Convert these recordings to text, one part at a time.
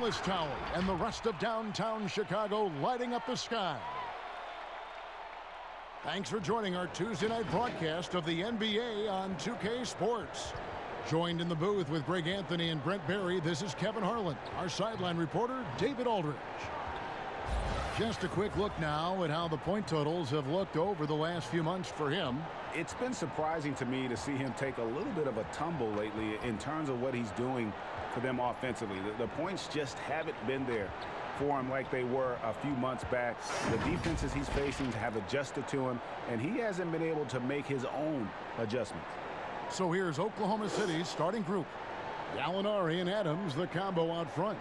Willis Tower and the rest of downtown Chicago lighting up the sky. Thanks for joining our Tuesday night broadcast of the NBA on 2K Sports. Joined in the booth with Greg Anthony and Brent Barry, this is Kevin Harlan. Our sideline reporter, David Aldridge. Just a quick look now at how the point totals have looked over the last few months for him. It's been surprising to me to see him take a little bit of a tumble lately in terms of what he's doing for them offensively. The points just haven't been there for him like they were a few months back. The defenses he's facing have adjusted to him, and he hasn't been able to make his own adjustments. So here's Oklahoma City's starting group. Gallinari and Adams, the combo out front.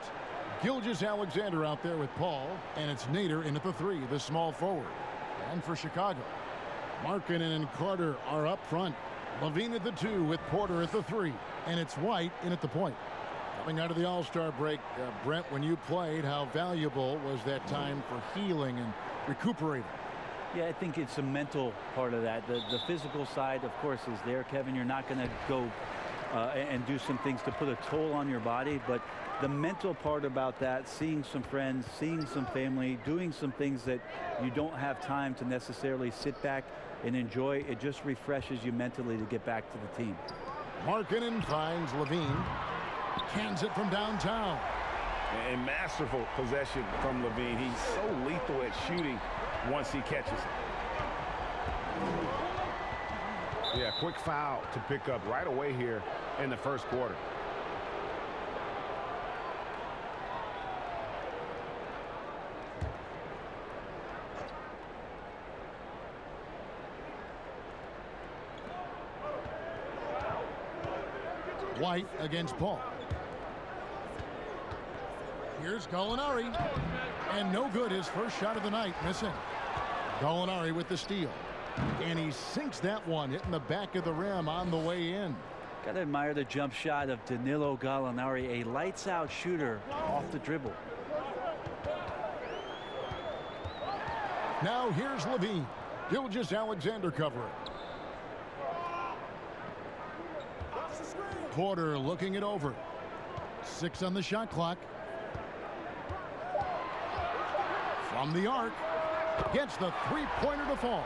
Gilgeous-Alexander out there with Paul, and it's Nader in at the 3, the small forward. And for Chicago, Markkanen and Carter are up front. Levine at the 2 with Porter at the 3, and it's White in at the point. Coming out of the All-Star break, Brent, when you played, how valuable was that time for healing and recuperating? Yeah, I think it's a mental part of that. The physical side, of course, is there, Kevin. You're not going to go and do some things to put a toll on your body, but the mental part about that, seeing some friends, seeing some family, doing some things that you don't have time to necessarily sit back and enjoy, it just refreshes you mentally to get back to the team. Markkanen finds Levine. Cans it from downtown. A masterful possession from Levine. He's so lethal at shooting once he catches it. Yeah, quick foul to pick up right away here in the first quarter. White against Paul. Here's Gallinari. And no good, his first shot of the night, missing. Gallinari with the steal. And he sinks that one, hitting the back of the rim on the way in. Got to admire the jump shot of Danilo Gallinari, a lights-out shooter off the dribble. Now here's Levine. Gilgeous-Alexander covering. Porter looking it over. 6 on the shot clock. From the arc. Gets the three-pointer to fall.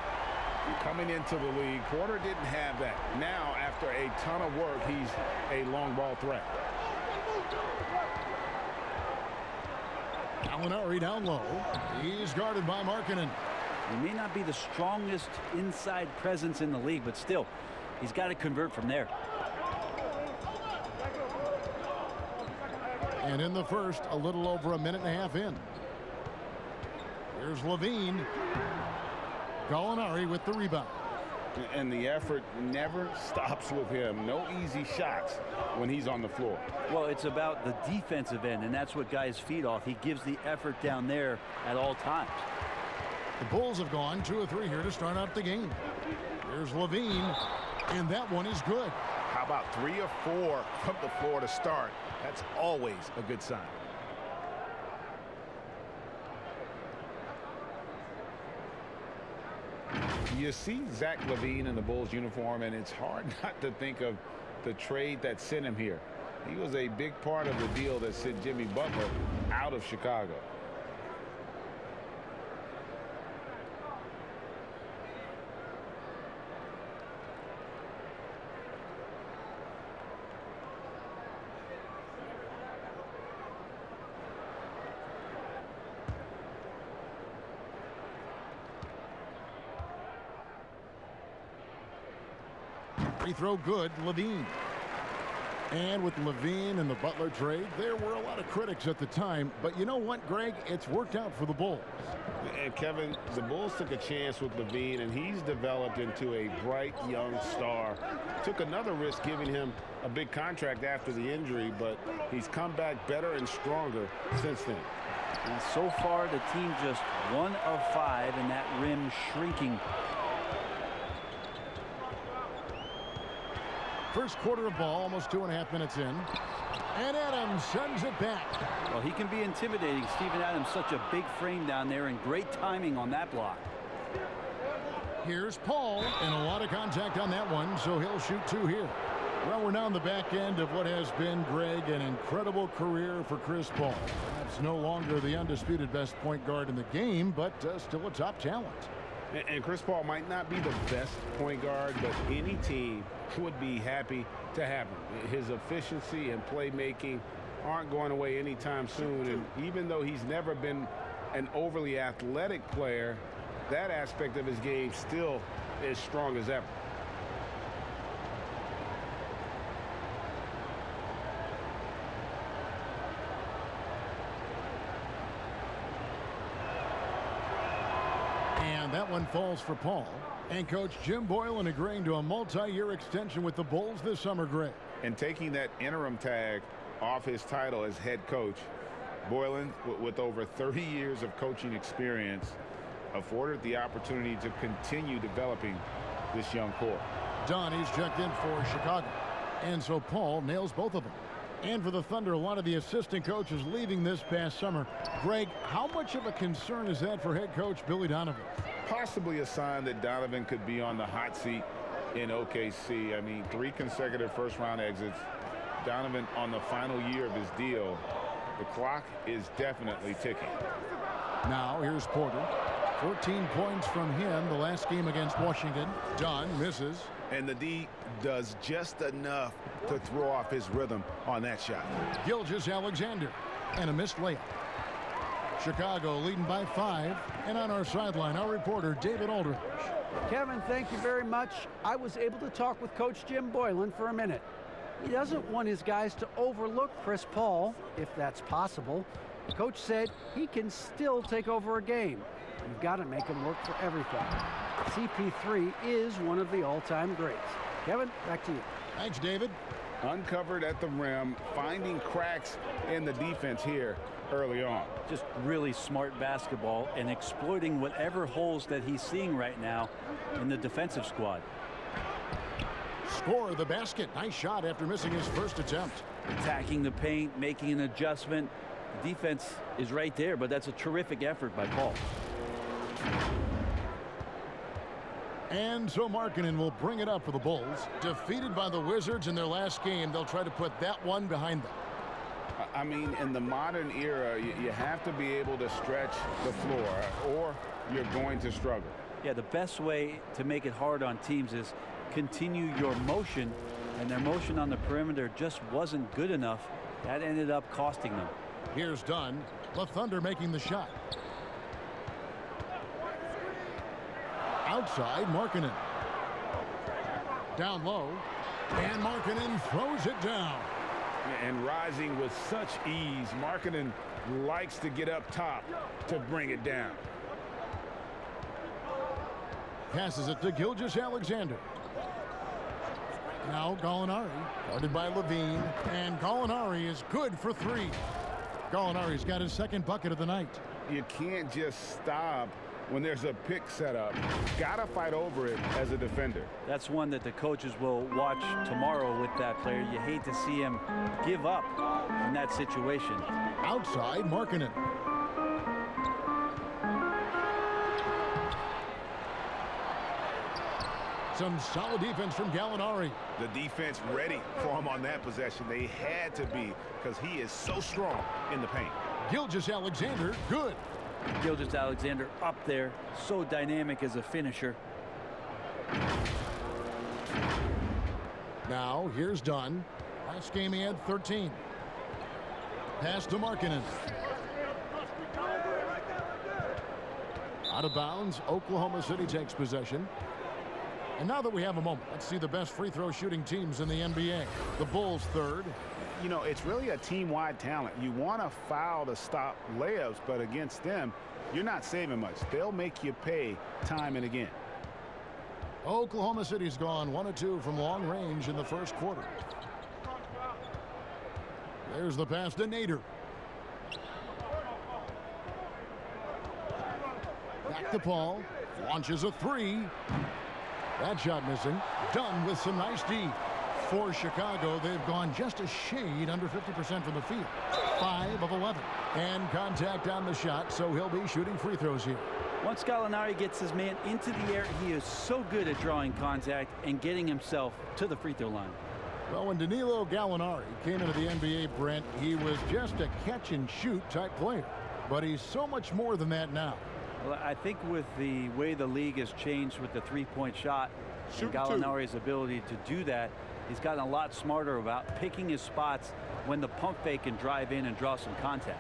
Coming into the league, Porter didn't have that. Now, after a ton of work, he's a long ball threat. Gallinari down low. He's guarded by Markkanen. He may not be the strongest inside presence in the league, but still, he's got to convert from there. And in the first, a little over a minute and a half in. Here's Levine. Gallinari with the rebound. And the effort never stops with him. No easy shots when he's on the floor. Well, it's about the defensive end, and that's what guys feed off. He gives the effort down there at all times. The Bulls have gone 2 of 3 here to start out the game. Here's Levine, and that one is good. How about 3 or 4 from the floor to start? That's always a good sign. You see Zach LaVine in the Bulls uniform, and it's hard not to think of the trade that sent him here. He was a big part of the deal that sent Jimmy Butler out of Chicago. Free throw good, Levine. And with Levine and the Butler trade, there were a lot of critics at the time. But you know what, Greg? It's worked out for the Bulls. And Kevin, the Bulls took a chance with Levine, and he's developed into a bright young star. Took another risk giving him a big contract after the injury, but he's come back better and stronger since then. And so far, the team just 1 of 5, and that rim shrinking. First quarter of ball, almost 2.5 minutes in. And Adams sends it back. Well, he can be intimidating. Steven Adams, such a big frame down there, and great timing on that block. Here's Paul, and a lot of contact on that one, so he'll shoot 2 here. Well, we're now on the back end of what has been, Greg, an incredible career for Chris Paul. Perhaps no longer the undisputed best point guard in the game, but still a top talent. And Chris Paul might not be the best point guard, but any team would be happy to have him. His efficiency and playmaking aren't going away anytime soon. And even though he's never been an overly athletic player, that aspect of his game still is strong as ever. And that one falls for Paul. And Coach Jim Boylen agreeing to a multi-year extension with the Bulls this summer, Greg. And taking that interim tag off his title as head coach, Boylen, with over 30 years of coaching experience, afforded the opportunity to continue developing this young core. Donnie's checked in for Chicago. And so Paul nails both of them. And for the Thunder, a lot of the assistant coaches leaving this past summer. Greg, how much of a concern is that for head coach Billy Donovan? Possibly a sign that Donovan could be on the hot seat in OKC. I mean, 3 consecutive first-round exits. Donovan on the final year of his deal. The clock is definitely ticking. Now here's Porter. 14 points from him the last game against Washington. Dunn misses. And the D does just enough to throw off his rhythm on that shot. Gilgeous-Alexander. And a missed layup. Chicago leading by 5. And on our sideline, our reporter, David Aldridge. Kevin, thank you very much. I was able to talk with Coach Jim Boylen for a minute. He doesn't want his guys to overlook Chris Paul, if that's possible. The coach said he can still take over a game. You've got to make him work for everything. CP3 is one of the all-time greats. Kevin, back to you. Thanks, David. Uncovered at the rim, finding cracks in the defense here early on. Just really smart basketball and exploiting whatever holes that he's seeing right now in the defensive squad. Score the basket. Nice shot after missing his first attempt. Attacking the paint, making an adjustment. The defense is right there, but that's a terrific effort by Paul. And so Markkanen will bring it up for the Bulls. Defeated by the Wizards in their last game, they'll try to put that one behind them. I mean, in the modern era, you have to be able to stretch the floor or you're going to struggle. Yeah, the best way to make it hard on teams is continue your motion, and their motion on the perimeter just wasn't good enough. That ended up costing them. Here's Dunn. The Thunder making the shot. Outside, Markkanen. Down low. And Markkanen throws it down. And rising with such ease, Markkanen likes to get up top to bring it down. Passes it to Gilgeous-Alexander. Now Gallinari, guarded by Levine. And Gallinari is good for 3. Gallinari's got his second bucket of the night. You can't just stop when there's a pick set up. Gotta fight over it as a defender. That's one that the coaches will watch tomorrow with that player. You hate to see him give up in that situation. Outside, Markkanen. Some solid defense from Gallinari. The defense ready for him on that possession. They had to be, because he is so strong in the paint. Gilgeous-Alexander, good. Gilgeous-Alexander up there, so dynamic as a finisher. Now here's Dunn. Last game he had 13. Pass to Markkanen. Out of bounds. Oklahoma City takes possession. And now that we have a moment, let's see the best free throw shooting teams in the NBA. The Bulls third. You know, it's really a team-wide talent. You want to foul to stop layups, but against them, you're not saving much. They'll make you pay time and again. Oklahoma City's gone 1 of 2 from long range in the first quarter. There's the pass to Nader. Back to Paul. Launches a 3. That shot missing. Dunn with some nice D. For Chicago, they've gone just a shade under 50% from the field. 5 of 11. And contact on the shot, so he'll be shooting free throws here. Once Gallinari gets his man into the air, he is so good at drawing contact and getting himself to the free throw line. Well, when Danilo Gallinari came into the NBA, Brent, he was just a catch-and-shoot type player. But he's so much more than that now. Well, I think with the way the league has changed with the three-point shot and Gallinari's ability to do that, he's gotten a lot smarter about picking his spots when the pump fake can drive in and draw some contact.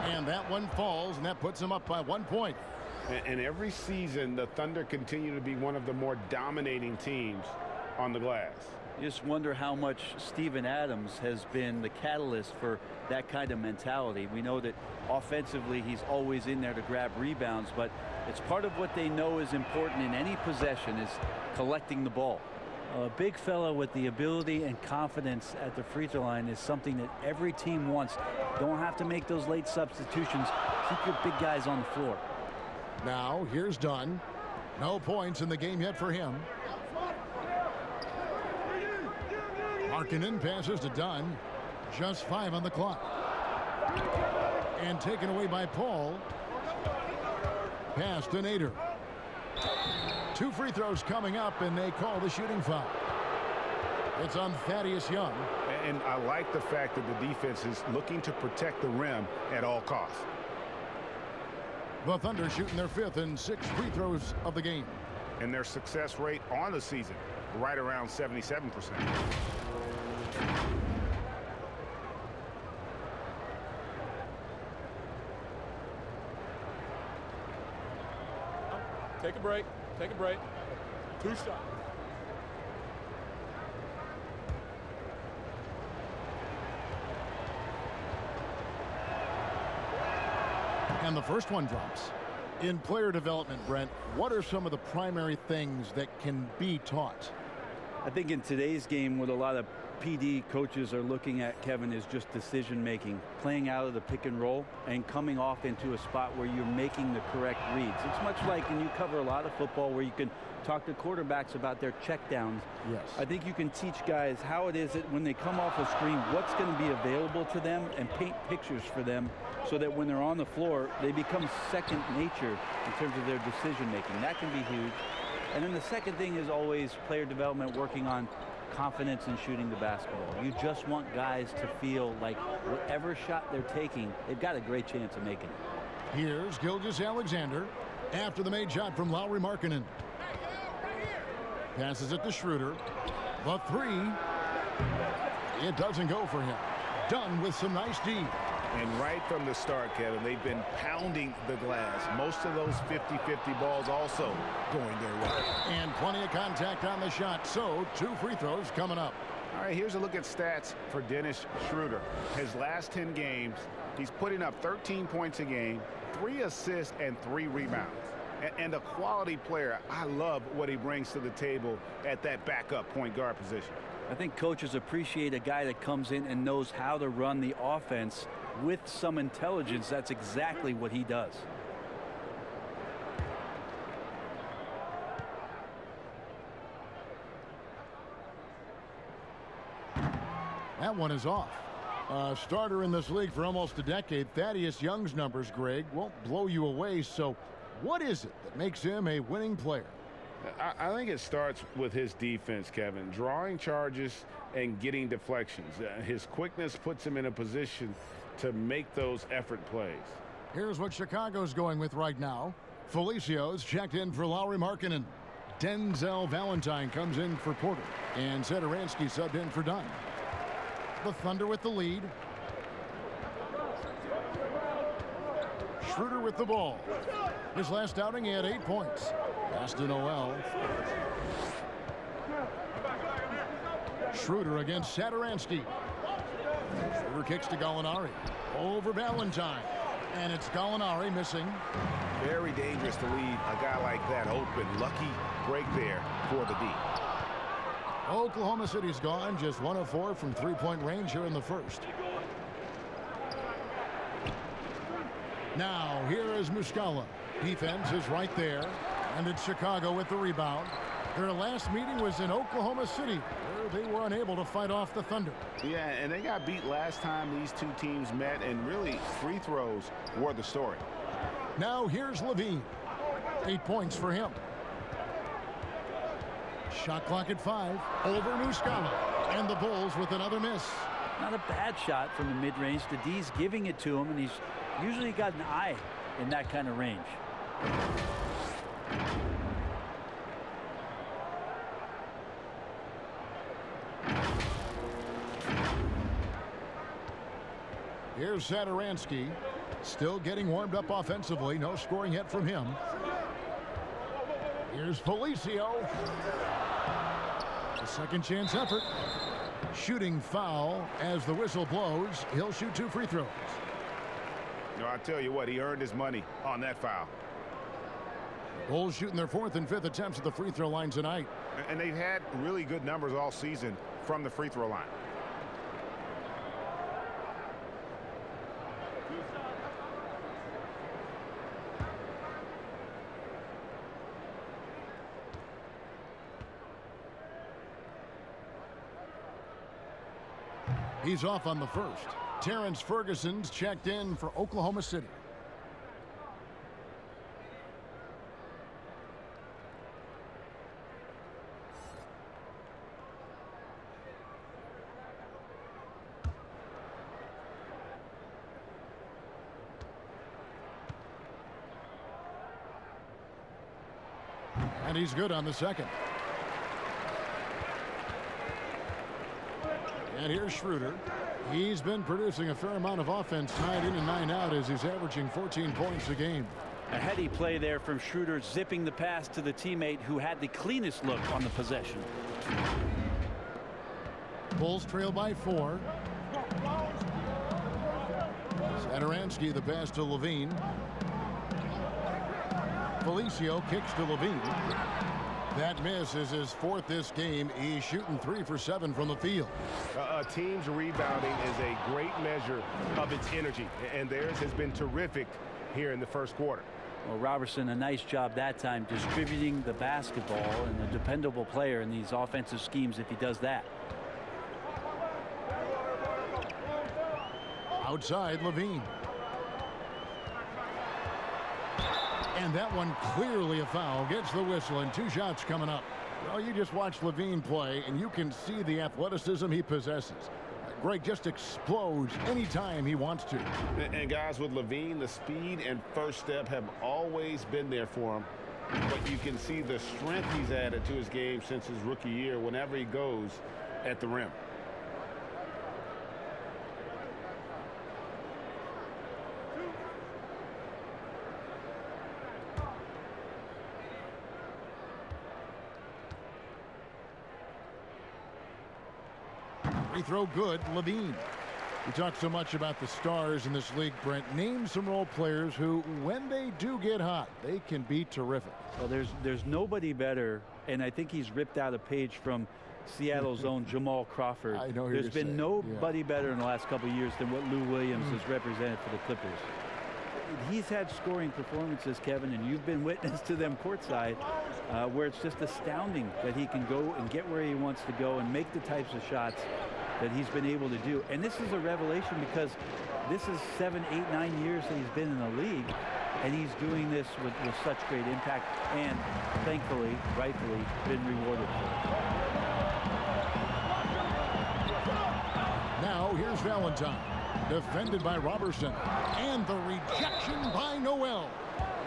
And that one falls, and that puts him up by 1 point. And every season, the Thunder continue to be one of the more dominating teams on the glass. You just wonder how much Steven Adams has been the catalyst for that kind of mentality. We know that offensively he's always in there to grab rebounds, but it's part of what they know is important in any possession is collecting the ball. A big fella with the ability and confidence at the free throw line is something that every team wants. Don't have to make those late substitutions. Keep your big guys on the floor. Now here's Dunn. No points in the game yet for him. Markkanen passes to Dunn. Just 5 on the clock. And taken away by Paul. Pass to Nader. 2 free throws coming up, and they call the shooting foul. It's on Thaddeus Young. And I like the fact that the defense is looking to protect the rim at all costs. The Thunder shooting their 5th and 6th free throws of the game. And their success rate on the season, right around 77%. Take a break. Take a break. 2 shots. And the first one drops. In player development, Brent, what are some of the primary things that can be taught? I think in today's game, what a lot of PD coaches are looking at, Kevin, is just decision making, playing out of the pick and roll and coming off into a spot where you're making the correct reads. It's much like, and you cover a lot of football, where you can talk to quarterbacks about their checkdowns. Yes. I think you can teach guys how it is that when they come off a screen, what's going to be available to them, and paint pictures for them so that when they're on the floor, they become second nature in terms of their decision making. That can be huge. And then the second thing is always player development, working on confidence in shooting the basketball. You just want guys to feel like whatever shot they're taking, they've got a great chance of making it. Here's Gilgeous-Alexander after the made shot from Lauri Markkanen. Passes it to Schroeder. The 3. It doesn't go for him. Dunn with some nice D. And right from the start, Kevin, they've been pounding the glass. Most of those 50-50 balls also going their way. And plenty of contact on the shot. So 2 free throws coming up. All right, here's a look at stats for Dennis Schroeder. His last 10 games, he's putting up 13 points a game, 3 assists, and 3 rebounds. And a quality player. I love what he brings to the table at that backup point guard position. I think coaches appreciate a guy that comes in and knows how to run the offense with some intelligence. That's exactly what he does. That one is off. A starter in this league for almost a decade. Thaddeus Young's numbers, Greg, won't blow you away. So what is it that makes him a winning player? I think it starts with his defense, Kevin. Drawing charges and getting deflections. His quickness puts him in a position to make those effort plays. Here's what Chicago's going with right now. Felicio's checked in for Lauri Markkanen. Denzel Valentine comes in for Porter. And Satoransky subbed in for Dunn. The Thunder with the lead. Schroeder with the ball. His last outing, he had 8 points. Pass to Noel. Schroeder against Satoransky. Schroeder kicks to Gallinari. Over Valentine. And it's Gallinari missing. Very dangerous to leave a guy like that open. Lucky break there for the D. Oklahoma City's gone. Just 1 of 4 from 3-point range here in the first. Now, here is Muscala. Defense is right there. And it's Chicago with the rebound. Their last meeting was in Oklahoma City, where they were unable to fight off the Thunder. Yeah, and they got beat last time these two teams met, and really free throws were the story. Now here's Levine. 8 points for him. Shot clock at 5. Over Muscala. And the Bulls with another miss. Not a bad shot from the mid-range. The D's giving it to him, and he's usually got an eye in that kind of range. Here's Satoransky. Still getting warmed up offensively. No scoring yet from him. Here's Felicio. A second chance effort. Shooting foul as the whistle blows. He'll shoot 2 free throws. No, I tell you what, he earned his money on that foul. Bulls shooting their 4th and 5th attempts at the free throw line tonight. And they've had really good numbers all season from the free throw line. He's off on the first. Terrence Ferguson's checked in for Oklahoma City. And he's good on the second. And here's Schroeder. He's been producing a fair amount of offense 9 in and 9 out as he's averaging 14 points a game. A heady play there from Schroeder, zipping the pass to the teammate who had the cleanest look on the possession. Bulls trail by 4. Satoransky the pass to Levine. Felicio kicks to Levine. That miss is his 4th this game. He's shooting 3 for 7 from the field. A team's rebounding is a great measure of its energy, and theirs has been terrific here in the first quarter. Well, Robertson, a nice job that time distributing the basketball, and a dependable player in these offensive schemes if he does that. Outside, Levine. And that one clearly a foul. Gets the whistle, and 2 shots coming up. Well, you just watch Levine play, and you can see the athleticism he possesses. Greg just explodes anytime he wants to. And guys, with Levine, the speed and first step have always been there for him. But you can see the strength he's added to his game since his rookie year whenever he goes at the rim. Free throw good, Levine. We talk so much about the stars in this league, Brent. Name some role players who, when they do get hot, they can be terrific. Well, there's nobody better, and I think he's ripped out a page from Seattle's own Jamal Crawford. I know who There's you're been saying, nobody better in the last couple of years than what Lou Williams has represented for the Clippers. He's had scoring performances, Kevin, and you've been witness to them courtside, where it's just astounding that he can go and get where he wants to go and make the types of shots that he's been able to do. And this is a revelation because this is 7, 8, 9 years that he's been in the league, and he's doing this with such great impact and, thankfully, rightfully, been rewarded for it. Now here's Valentine. Defended by Robertson. And the rejection by Noel.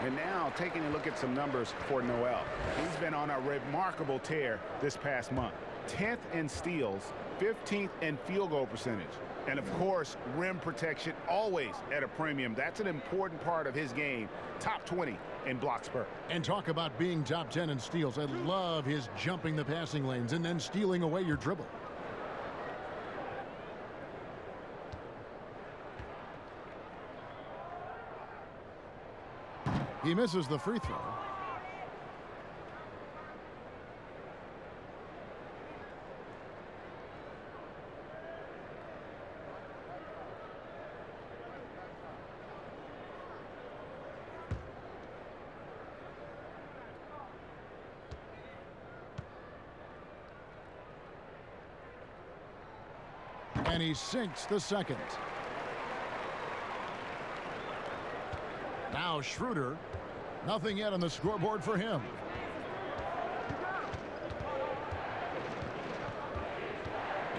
And now taking a look at some numbers for Noel. He's been on a remarkable tear this past month. 10th in steals, 15th in field goal percentage. And of course, rim protection always at a premium. That's an important part of his game. Top 20 in block spurt. And talk about being top 10 in steals. I love his jumping the passing lanes and then stealing away your dribble. He misses the free throw. And he sinks the second. Now Schroeder. Nothing yet on the scoreboard for him.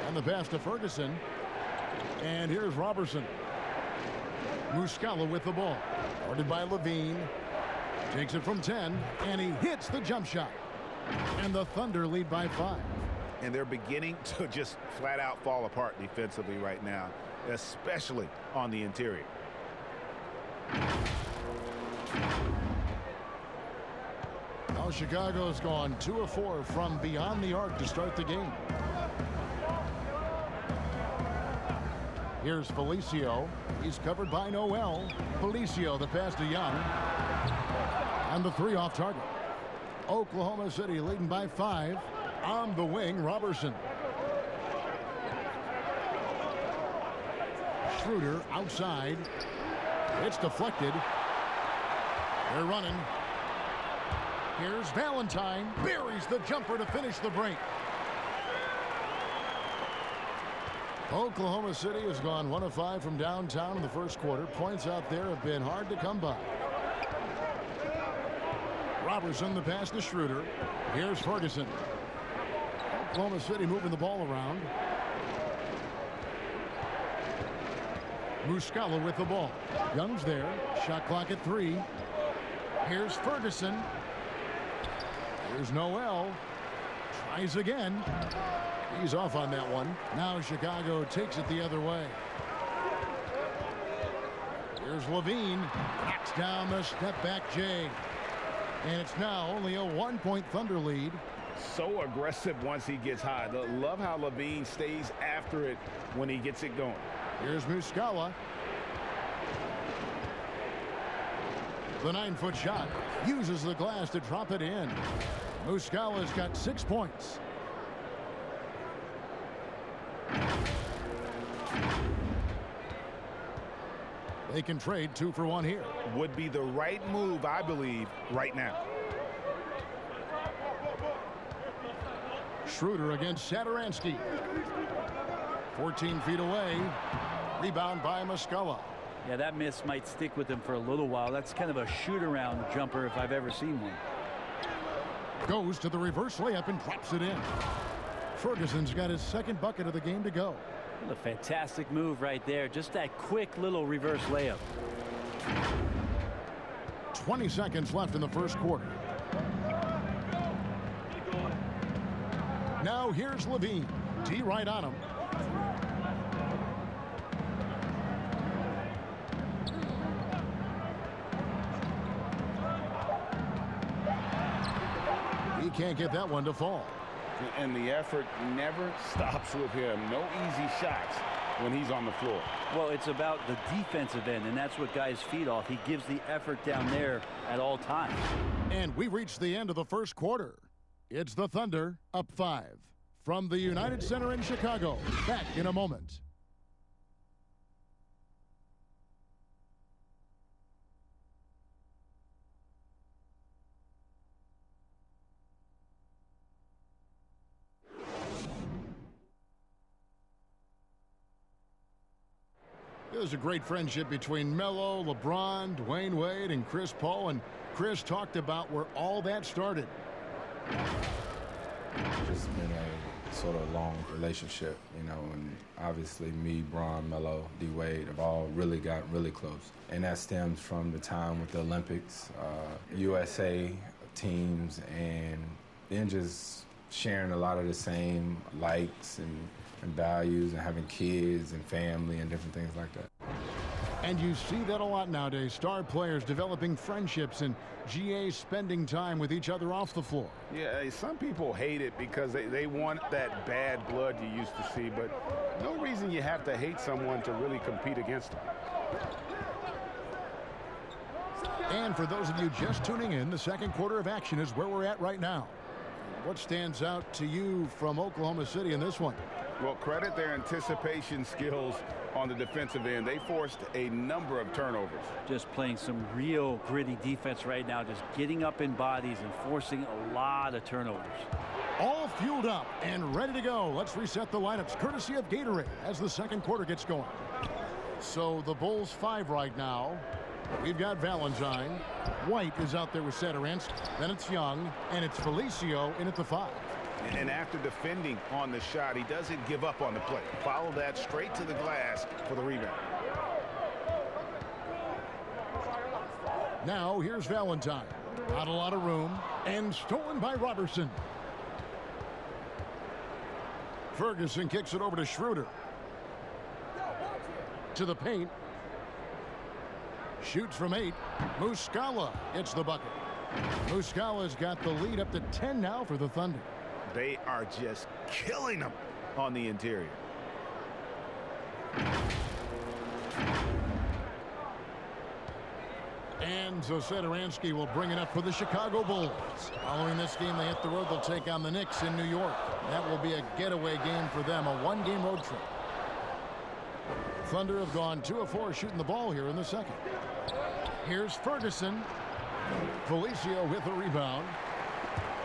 And the pass to Ferguson. And here's Robertson. Muscala with the ball. Guarded by Levine. Takes it from 10. And he hits the jump shot. And the Thunder lead by 5. And they're beginning to just flat out fall apart defensively right now, especially on the interior. Now Chicago's gone 2 of 4 from beyond the arc to start the game. Here's Felicio. He's covered by Noel. Felicio, the pass to Young. And the 3 off target. Oklahoma City leading by 5. On the wing, Robertson. Schroeder outside. It's deflected. They're running. Here's Valentine. Buries the jumper to finish the break. Oklahoma City has gone 1 of 5 from downtown in the first quarter. Points out there have been hard to come by. Robertson, the pass to Schroeder. Here's Ferguson. Oklahoma City moving the ball around. Muscala with the ball. Young's there. Shot clock at 3. Here's Ferguson. Here's Noel. Tries again. He's off on that one. Now Chicago takes it the other way. Here's Levine. Knocks down the step back J. And it's now only a 1-point Thunder lead. So aggressive once he gets high. Love how Levine stays after it when he gets it going. Here's Muscala. The 9-foot shot uses the glass to drop it in. Muscala's got 6 points. They can trade 2 for 1 here. Would be the right move, I believe, right now. Schroeder against Satoransky. 14 feet away. Rebound by Muscala. Yeah, that miss might stick with him for a little while. That's kind of a shoot-around jumper if I've ever seen one. Goes to the reverse layup and drops it in. Ferguson's got his second bucket of the game to go. What a fantastic move right there. Just that quick little reverse layup. 20 seconds left in the first quarter. Now here's Levine. D right on him. He can't get that one to fall. And the effort never stops with him. No easy shots when he's on the floor. Well, it's about the defensive end, and that's what guys feed off. He gives the effort down there at all times. And we reached the end of the first quarter. It's the Thunder up 5. From the United Center in Chicago. Back in a moment. There's a great friendship between Melo, LeBron, Dwayne Wade, and Chris Paul. And Chris talked about where all that started. It's been a sort of long relationship, you know, and obviously me, Bron, Melo, D-Wade have all really gotten really close. And that stems from the time with the Olympics, USA teams, and then just sharing a lot of the same likes and values and having kids and family and different things like that. And you see that a lot nowadays. Star players developing friendships and GA spending time with each other off the floor. Yeah, some people hate it because they want that bad blood you used to see, but no reason you have to hate someone to really compete against them. And for those of you just tuning in, the second quarter of action is where we're at right now. What stands out to you from Oklahoma City in this one? Well, credit their anticipation skills on the defensive end. They forced a number of turnovers. Just playing some real gritty defense right now, just getting up in bodies and forcing a lot of turnovers. All fueled up and ready to go. Let's reset the lineups courtesy of Gatorade as the second quarter gets going. So the Bulls 5 right now. We've got Valentine. White is out there with Satoransky. Then it's Young, and it's Felicio in at the 5. And after defending on the shot, he doesn't give up on the play. Follow that straight to the glass for the rebound. Now here's Valentine. Not a lot of room, and stolen by Robertson. Ferguson kicks it over to Schroeder. To the paint. Shoots from 8. Muscala gets the bucket. Muscala's got the lead up to 10 now for the Thunder. They are just killing them on the interior. And so Satoransky will bring it up for the Chicago Bulls. Following this game, they hit the road. They'll take on the Knicks in New York. That will be a getaway game for them, a one-game road trip. Thunder have gone 2 of 4 shooting the ball here in the second. Here's Ferguson. Felicio with a rebound.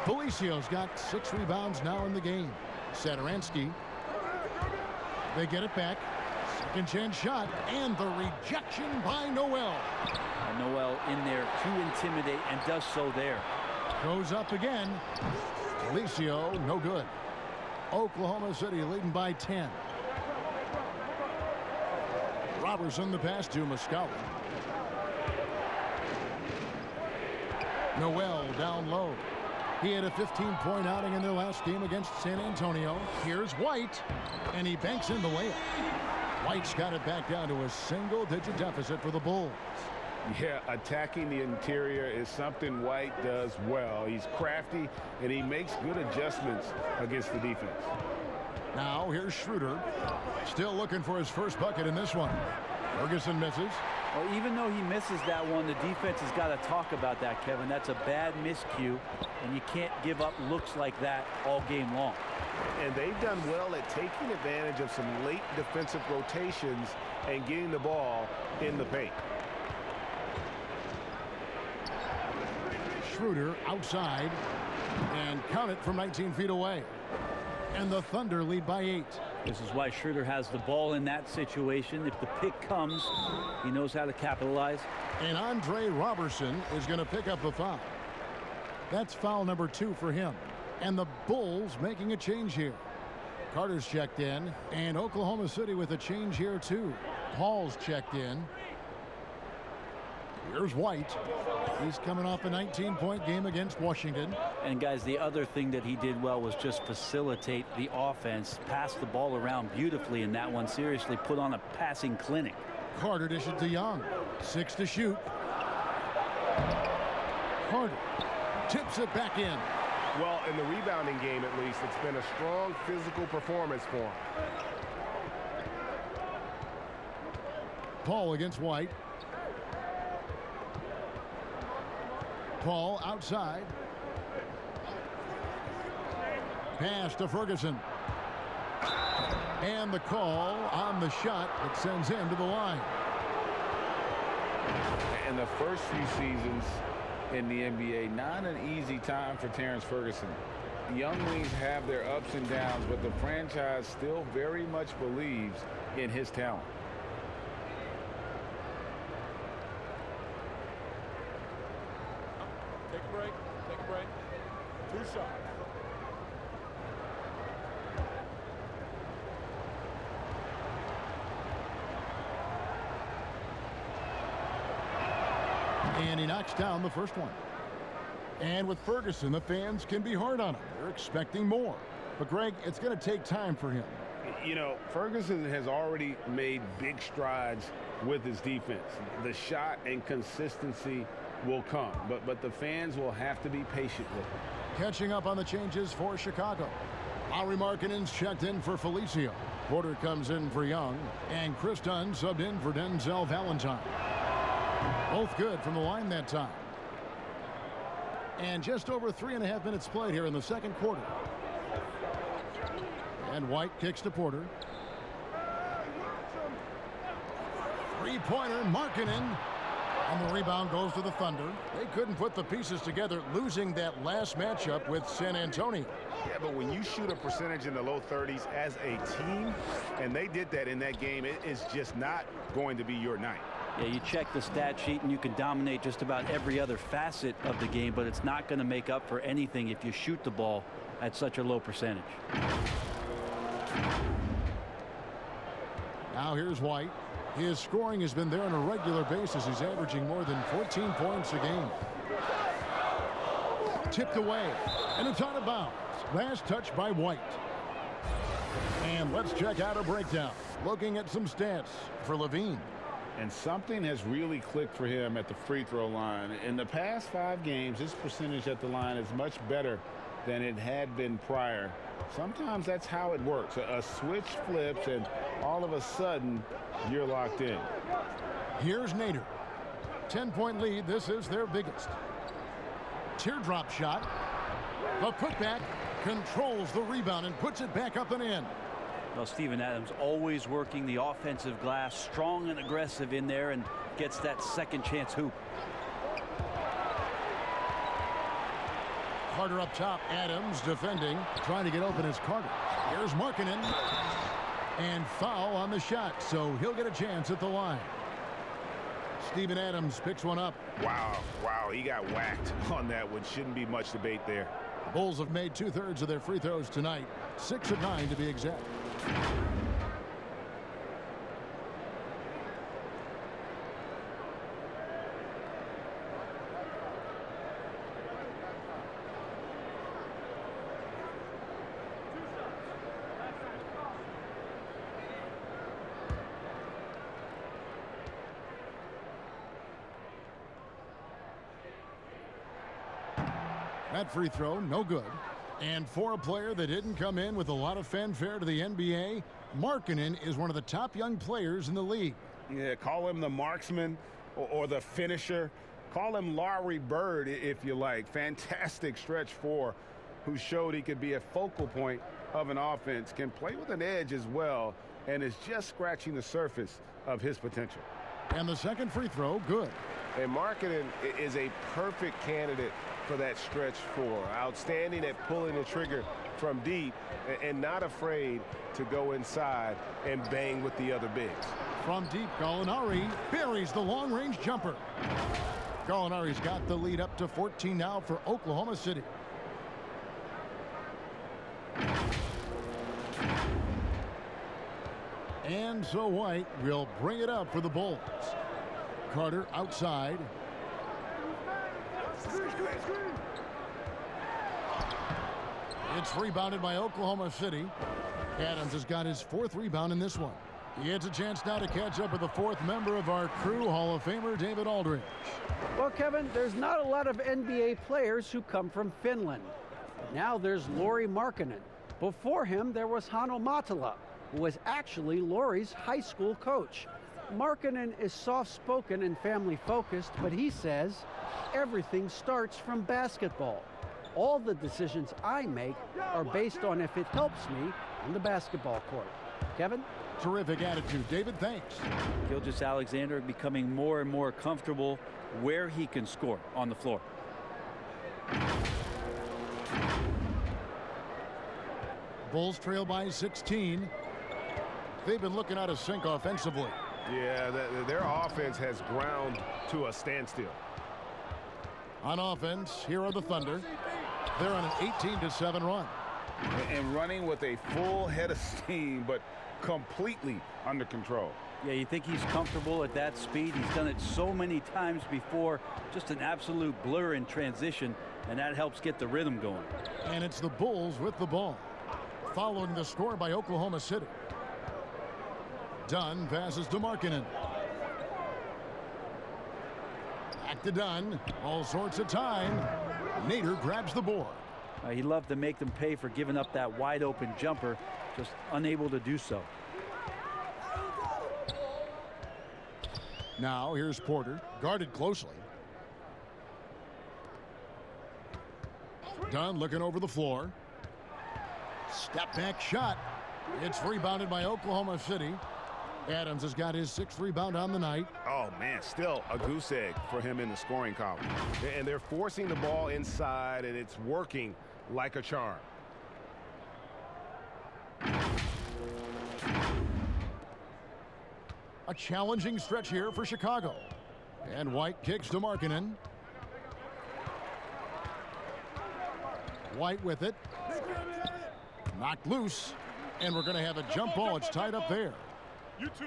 Felicio's got 6 rebounds now in the game. Satoransky. They get it back. Second chance shot, and the rejection by Noel. Noel in there to intimidate, and does so there. Goes up again. Felicio, no good. Oklahoma City leading by 10. Robertson the pass to Muscala. Noel down low. He had a 15-point outing in their last game against San Antonio. Here's White, and he banks in the layup. White's got it back down to a single-digit deficit for the Bulls. Yeah, attacking the interior is something White does well. He's crafty, and he makes good adjustments against the defense. Now here's Schroeder. Still looking for his first bucket in this one. Ferguson misses. Well, even though he misses that one, the defense has got to talk about that, Kevin. That's a bad miscue, and you can't give up looks like that all game long. And they've done well at taking advantage of some late defensive rotations and getting the ball in the paint. Schroeder outside, and count it from 19 feet away. And the Thunder lead by 8. This is why Schroeder has the ball in that situation. If the pick comes, he knows how to capitalize. And Andre Robertson is going to pick up the foul. That's foul number 2 for him. And the Bulls making a change here. Carter's checked in, and Oklahoma City with a change here too. Paul's checked in. Here's White. He's coming off a 19-point game against Washington. And guys, the other thing that he did well was just facilitate the offense, pass the ball around beautifully in that one. Seriously, put on a passing clinic. Carter dishes to Young. 6 to shoot. Carter tips it back in. Well, in the rebounding game, at least, it's been a strong physical performance for him. Paul against White. Paul outside. Pass to Ferguson. And the call on the shot that sends him to the line. In the first few seasons in the NBA, not an easy time for Terrence Ferguson. Young wings have their ups and downs, but the franchise still very much believes in his talent. Take a break. Take a break. 2 shots. And he knocks down the first one. And with Ferguson, the fans can be hard on him. They're expecting more. But, Greg, it's going to take time for him. You know, Ferguson has already made big strides with his defense. The shot and consistency will come, but the fans will have to be patient with him. Catching up on the changes for Chicago. Lauri Markkanen's checked in for Felicio. Porter comes in for Young. And Chris Dunn subbed in for Denzel Valentine. Both good from the line that time. And just over 3.5 minutes played here in the second quarter. And White kicks to Porter. Three-pointer, Markkanen. And the rebound goes to the Thunder. They couldn't put the pieces together, losing that last matchup with San Antonio. Yeah, but when you shoot a percentage in the low 30s as a team, and they did that in that game, it is just not going to be your night. Yeah, you check the stat sheet and you can dominate just about every other facet of the game, but it's not going to make up for anything if you shoot the ball at such a low percentage. Now here's White. His scoring has been there on a regular basis. He's averaging more than 14 points a game. Tipped away, and it's out of bounds. Last touch by White. And let's check out a breakdown. Looking at some stats for Levine. And something has really clicked for him at the free throw line. In the past 5 games, his percentage at the line is much better than it had been prior. Sometimes that's how it works. A switch flips, and all of a sudden, you're locked in. Here's Nader. 10-point lead. This is their biggest. Teardrop shot. The putback controls the rebound and puts it back up and in. Well, Steven Adams always working the offensive glass, strong and aggressive in there, and gets that second chance hoop. Carter up top. Adams defending. Trying to get open is Carter. Here's Markkanen. And foul on the shot, so he'll get a chance at the line. Steven Adams picks one up. Wow, he got whacked on that one. Shouldn't be much debate there. The Bulls have made 2/3 of their free throws tonight. 6 of 9 to be exact. That free throw, no good. And for a player that didn't come in with a lot of fanfare to the NBA, Markkanen is one of the top young players in the league. Yeah, call him the marksman or the finisher. Call him Larry Bird if you like. Fantastic stretch 4 who showed he could be a focal point of an offense, can play with an edge as well, and is just scratching the surface of his potential. And the second free throw, good. And Markkanen is a perfect candidate for that stretch 4. Outstanding at pulling the trigger from deep and not afraid to go inside and bang with the other bigs. From deep, Gallinari buries the long-range jumper. Gallinari's got the lead up to 14 now for Oklahoma City. And so White will bring it up for the Bulls. Carter outside. It's rebounded by Oklahoma City. Adams has got his 4th rebound in this one. He gets a chance now to catch up with the 4th member of our crew, Hall of Famer David Aldridge. Well, Kevin, there's not a lot of NBA players who come from Finland. Now there's Lauri Markkanen. Before him, there was Hanno Matala, who was actually Lauri's high school coach. Markkanen is soft-spoken and family-focused, but he says everything starts from basketball. All the decisions I make are based on if it helps me on the basketball court. Kevin? Terrific attitude. David, thanks. Gilgeous-Alexander becoming more and more comfortable where he can score on the floor. Bulls trail by 16. They've been looking out of sync offensively. Yeah, their offense has ground to a standstill. On offense, here are the Thunder. They're on an 18-7 run. And running with a full head of steam, but completely under control. Yeah, you think he's comfortable at that speed. He's done it so many times before. Just an absolute blur in transition, and that helps get the rhythm going. And it's the Bulls with the ball. Following the score by Oklahoma City. Dunn passes to Markkanen. Back to Dunn. All sorts of time. Nader grabs the board. He loved to make them pay for giving up that wide open jumper, just unable to do so. Now here's Porter, guarded closely. Dunn looking over the floor. Step back shot. It's rebounded by Oklahoma City. Adams has got his 6th rebound on the night. Oh, man, still a goose egg for him in the scoring column. And they're forcing the ball inside, and it's working like a charm. A challenging stretch here for Chicago. And White kicks to Markkanen. White with it. Knocked loose. And we're going to have a jump ball. It's tied up there. You two.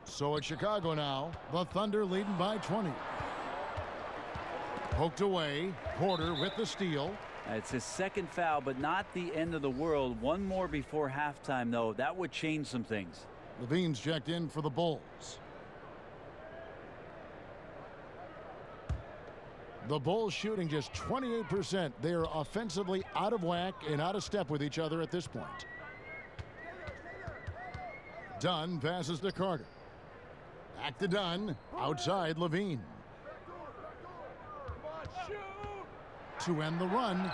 So it's Chicago now. The Thunder leading by 20. Poked away. Porter with the steal. It's his 2nd foul, but not the end of the world. One more before halftime, though. That would change some things. Levine's checked in for the Bulls. The Bulls shooting just 28%. They are offensively out of whack and out of step with each other at this point. Dunn passes to Carter. Back to Dunn. Outside Levine. To end the run.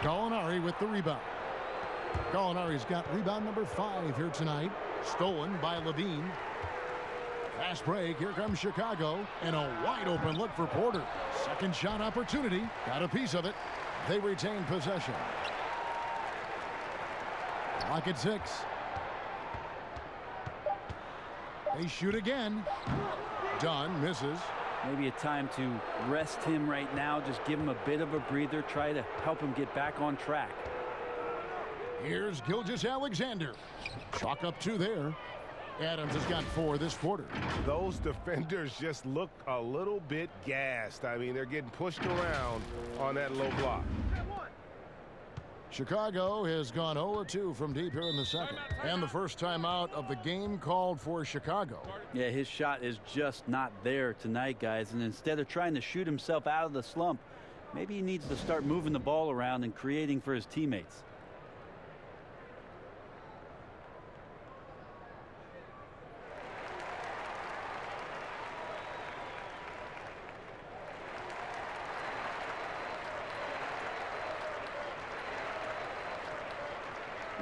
Gallinari with the rebound. Gallinari's got rebound number 5 here tonight. Stolen by Levine. Fast break. Here comes Chicago. And a wide open look for Porter. Second shot opportunity. Got a piece of it. They retain possession. Clock at 6. They shoot again. Dunn misses. Maybe a time to rest him right now. Just give him a bit of a breather. Try to help him get back on track. Here's Gilgeous-Alexander. Chalk up 2 there. Adams has got 4 this quarter. Those defenders just look a little bit gassed. I mean, they're getting pushed around on that low block. Chicago has gone 0-2 from deep here in the second. And the first timeout of the game called for Chicago. Yeah, his shot is just not there tonight, guys. And instead of trying to shoot himself out of the slump, maybe he needs to start moving the ball around and creating for his teammates.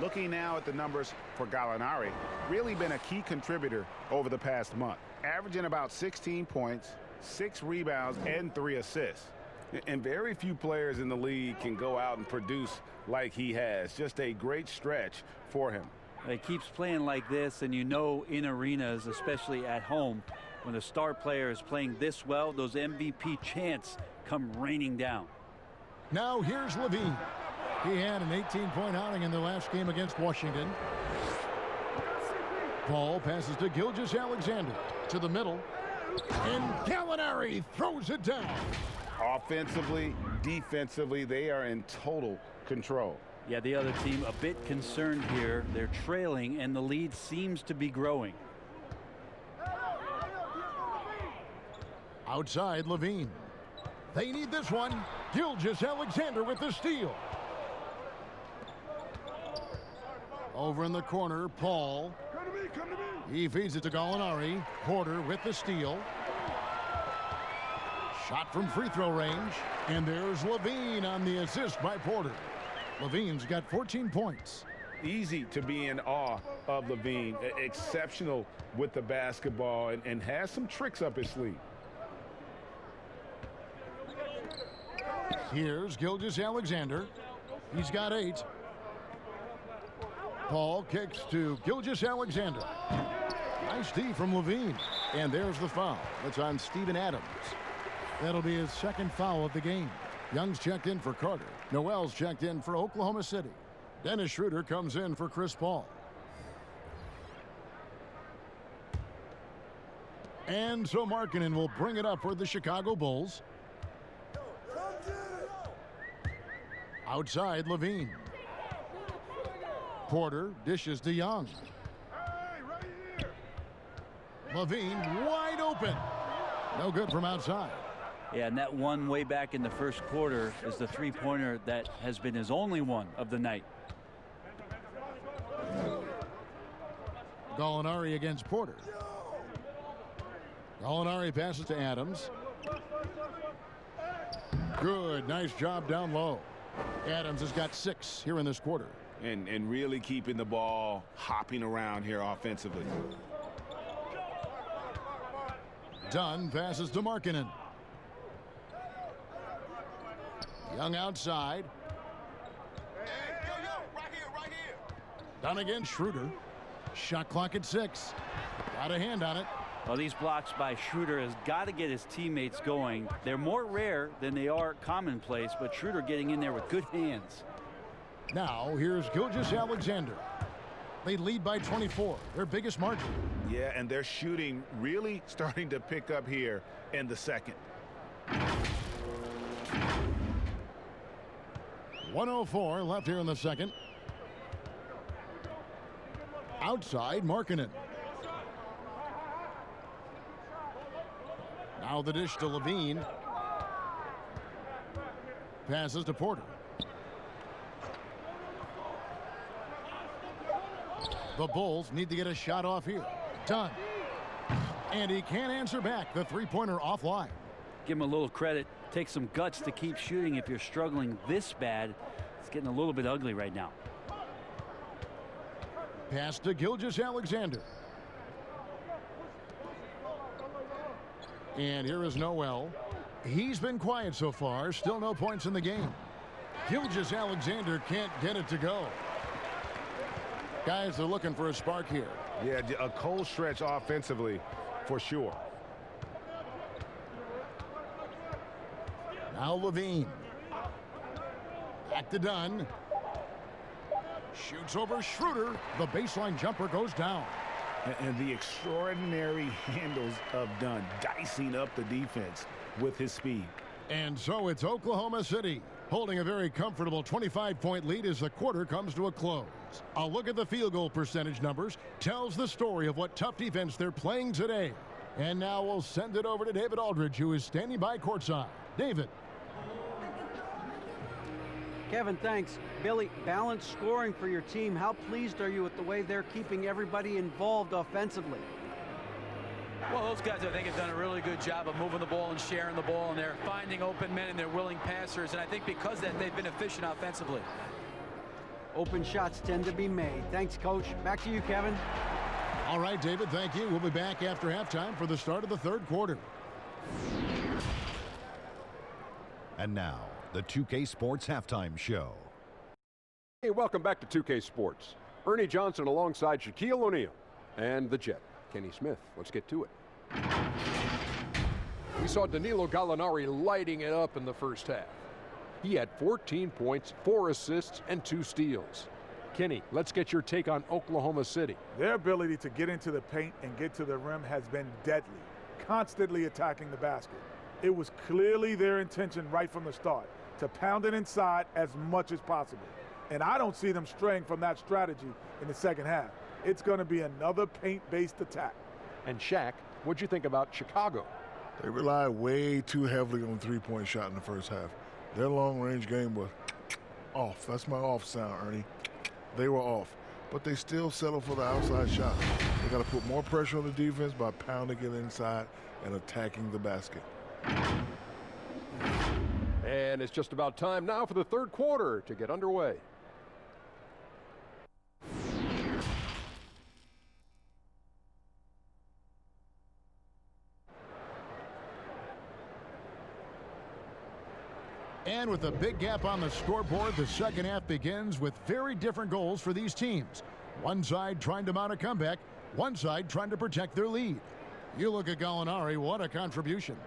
Looking now at the numbers for Gallinari, really been a key contributor over the past month, averaging about 16 points, 6 rebounds, and 3 assists. And very few players in the league can go out and produce like he has. Just a great stretch for him. He keeps playing like this, and you know, in arenas, especially at home, when a star player is playing this well, those MVP chants come raining down. Now here's Levine. He had an 18-point outing in their last game against Washington. Ball passes to Gilgeous-Alexander to the middle. And Gallinari throws it down. Offensively, defensively, they are in total control. Yeah, the other team a bit concerned here. They're trailing, and the lead seems to be growing. Outside Levine. They need this one. Gilgeous-Alexander with the steal. Over in the corner, Paul. He feeds it to Gallinari. Porter with the steal. Shot from free throw range. And there's Levine on the assist by Porter. Levine's got 14 points. Easy to be in awe of Levine. Exceptional with the basketball and has some tricks up his sleeve. Here's Gilgeous-Alexander. He's got 8. Paul kicks to Gilgeous-Alexander. Nice D from Levine. And there's the foul. It's on Steven Adams. That'll be his 2nd foul of the game. Young's checked in for Carter. Noel's checked in for Oklahoma City. Dennis Schroeder comes in for Chris Paul. And so Markkanen will bring it up for the Chicago Bulls. Outside Levine. Porter dishes to Young. Levine wide open. No good from outside. Yeah, and that one way back in the first quarter is the three-pointer that has been his only one of the night. Gallinari against Porter. Gallinari passes to Adams. Good, nice job down low. Adams has got 6 here in this quarter. And really keeping the ball hopping around here offensively. Dunn passes to Markkanen. Young outside. Right here. Dunn again, Schroeder. Shot clock at 6. Got a hand on it. Well, these blocks by Schroeder has got to get his teammates going. They're more rare than they are commonplace, but Schroeder getting in there with good hands. Now here's Gilgeous-Alexander. They lead by 24, their biggest margin. Yeah, and their shooting really starting to pick up here in the second. 1:04 left here in the second. Outside, Markkanen. Now the dish to Levine. Passes to Porter. The Bulls need to get a shot off here. Done. And he can't answer back. The three-pointer offline. Give him a little credit. Take some guts to keep shooting if you're struggling this bad. It's getting a little bit ugly right now. Pass to Gilgeous-Alexander. And here is Noel. He's been quiet so far. Still no points in the game. Gilgeous-Alexander can't get it to go. Guys are looking for a spark here. Yeah, a cold stretch offensively for sure. Now Levine. Back to Dunn. Shoots over Schroeder. The baseline jumper goes down. And the extraordinary handles of Dunn, dicing up the defense with his speed. And so it's Oklahoma City holding a very comfortable 25-point lead as the quarter comes to a close. A look at the field goal percentage numbers tells the story of what tough defense they're playing today. And now we'll send it over to David Aldridge, who is standing by courtside. David. Kevin, thanks. Billy, balanced scoring for your team. How pleased are you with the way they're keeping everybody involved offensively? Well, those guys, I think, have done a really good job of moving the ball and sharing the ball, and they're finding open men and they're willing passers. And I think because of that, they've been efficient offensively. Open shots tend to be made. Thanks, Coach. Back to you, Kevin. All right, David, thank you. We'll be back after halftime for the start of the third quarter. And now, the 2K Sports Halftime Show. Hey, welcome back to 2K Sports. Ernie Johnson alongside Shaquille O'Neal and the Jet, Kenny Smith. Let's get to it. We saw Danilo Gallinari lighting it up in the first half. He had 14 points, 4 assists, and 2 steals. Kenny, let's get your take on Oklahoma City. Their ability to get into the paint and get to the rim has been deadly, constantly attacking the basket. It was clearly their intention right from the start to pound it inside as much as possible. And I don't see them straying from that strategy in the second half. It's going to be another paint-based attack. And Shaq, what'd you think about Chicago? They relied way too heavily on the three-point shot in the first half. Their long-range game was off. That's my off sound, Ernie. They were off. But they still settle for the outside shot. They got to put more pressure on the defense by pounding it inside and attacking the basket. And it's just about time now for the third quarter to get underway. And with a big gap on the scoreboard, the second half begins with very different goals for these teams. One side trying to mount a comeback, one side trying to protect their lead. You look at Gallinari, what a contribution.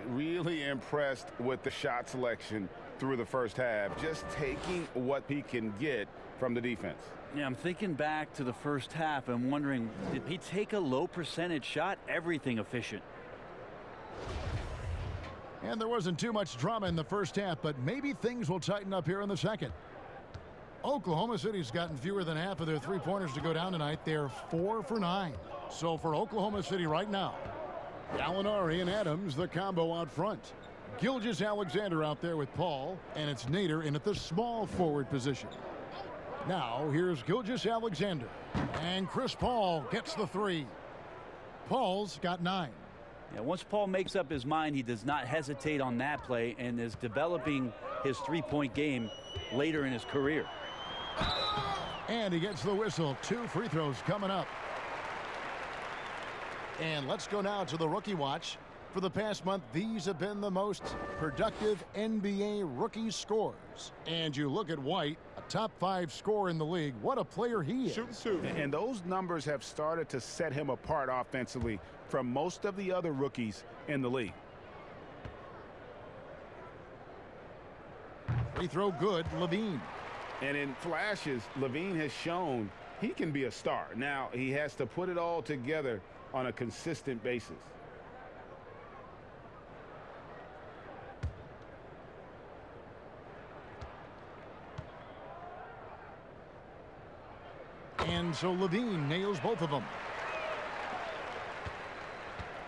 Really impressed with the shot selection through the first half, just taking what he can get from the defense. Yeah, I'm thinking back to the first half and wondering, did he take a low percentage shot? Everything efficient. And there wasn't too much drama in the first half, but maybe things will tighten up here in the second. Oklahoma City's gotten fewer than half of their three-pointers to go down tonight. They're 4 for 9. So for Oklahoma City right now, Gallinari and Adams, the combo out front. Gilgeous-Alexander out there with Paul, and it's Nader in at the small forward position. Now here's Gilgeous-Alexander, and Chris Paul gets the 3. Paul's got 9. Yeah, once Paul makes up his mind, he does not hesitate on that play and is developing his three-point game later in his career. And he gets the whistle. 2 free throws coming up. And let's go now to the rookie watch. For the past month, these have been the most productive NBA rookie scores. And you look at White, a top 5 scorer in the league. What a player he is. And those numbers have started to set him apart offensively from most of the other rookies in the league. Free throw good, Levine. And in flashes, Levine has shown he can be a star. Now, he has to put it all together on a consistent basis. And so Levine nails both of them.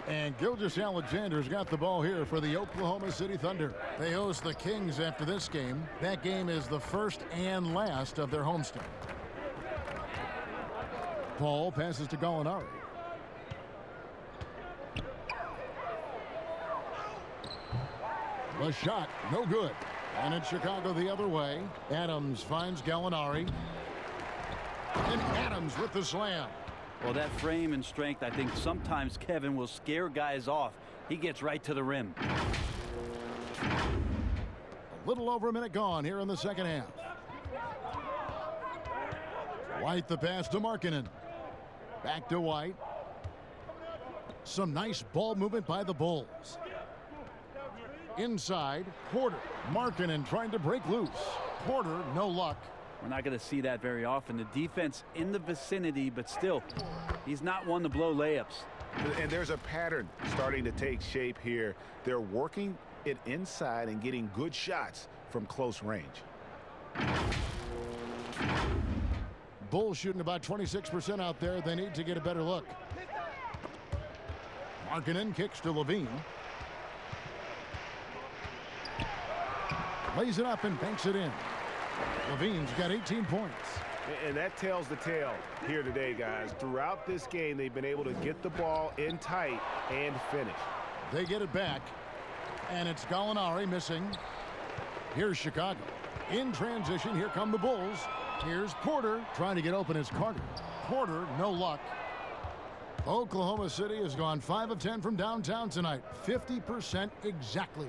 And Gilgeous-Alexander's got the ball here for the Oklahoma City Thunder. They host the Kings after this game. That game is the first and last of their homestand. Paul passes to Gallinari. The shot, no good. And it's Chicago the other way. Adams finds Gallinari. And Adams with the slam. Well, that frame and strength, I think sometimes Kevin will scare guys off. He gets right to the rim. A little over a minute gone here in the second half. White the pass to Markkanen. Back to White. Some nice ball movement by the Bulls. Inside, Porter. Markkanen trying to break loose. Porter, no luck. We're not going to see that very often. The defense in the vicinity, but still, he's not one to blow layups. And there's a pattern starting to take shape here. They're working it inside and getting good shots from close range. Bulls shooting about 26% out there. They need to get a better look. Markkanen kicks to Levine. Lays it up and banks it in. Levine's got 18 points. And that tells the tale here today, guys. Throughout this game, they've been able to get the ball in tight and finish. They get it back. And it's Gallinari missing. Here's Chicago. In transition, here come the Bulls. Here's Porter trying to get open as Carter. Porter, no luck. Oklahoma City has gone 5 of 10 from downtown tonight. 50% exactly.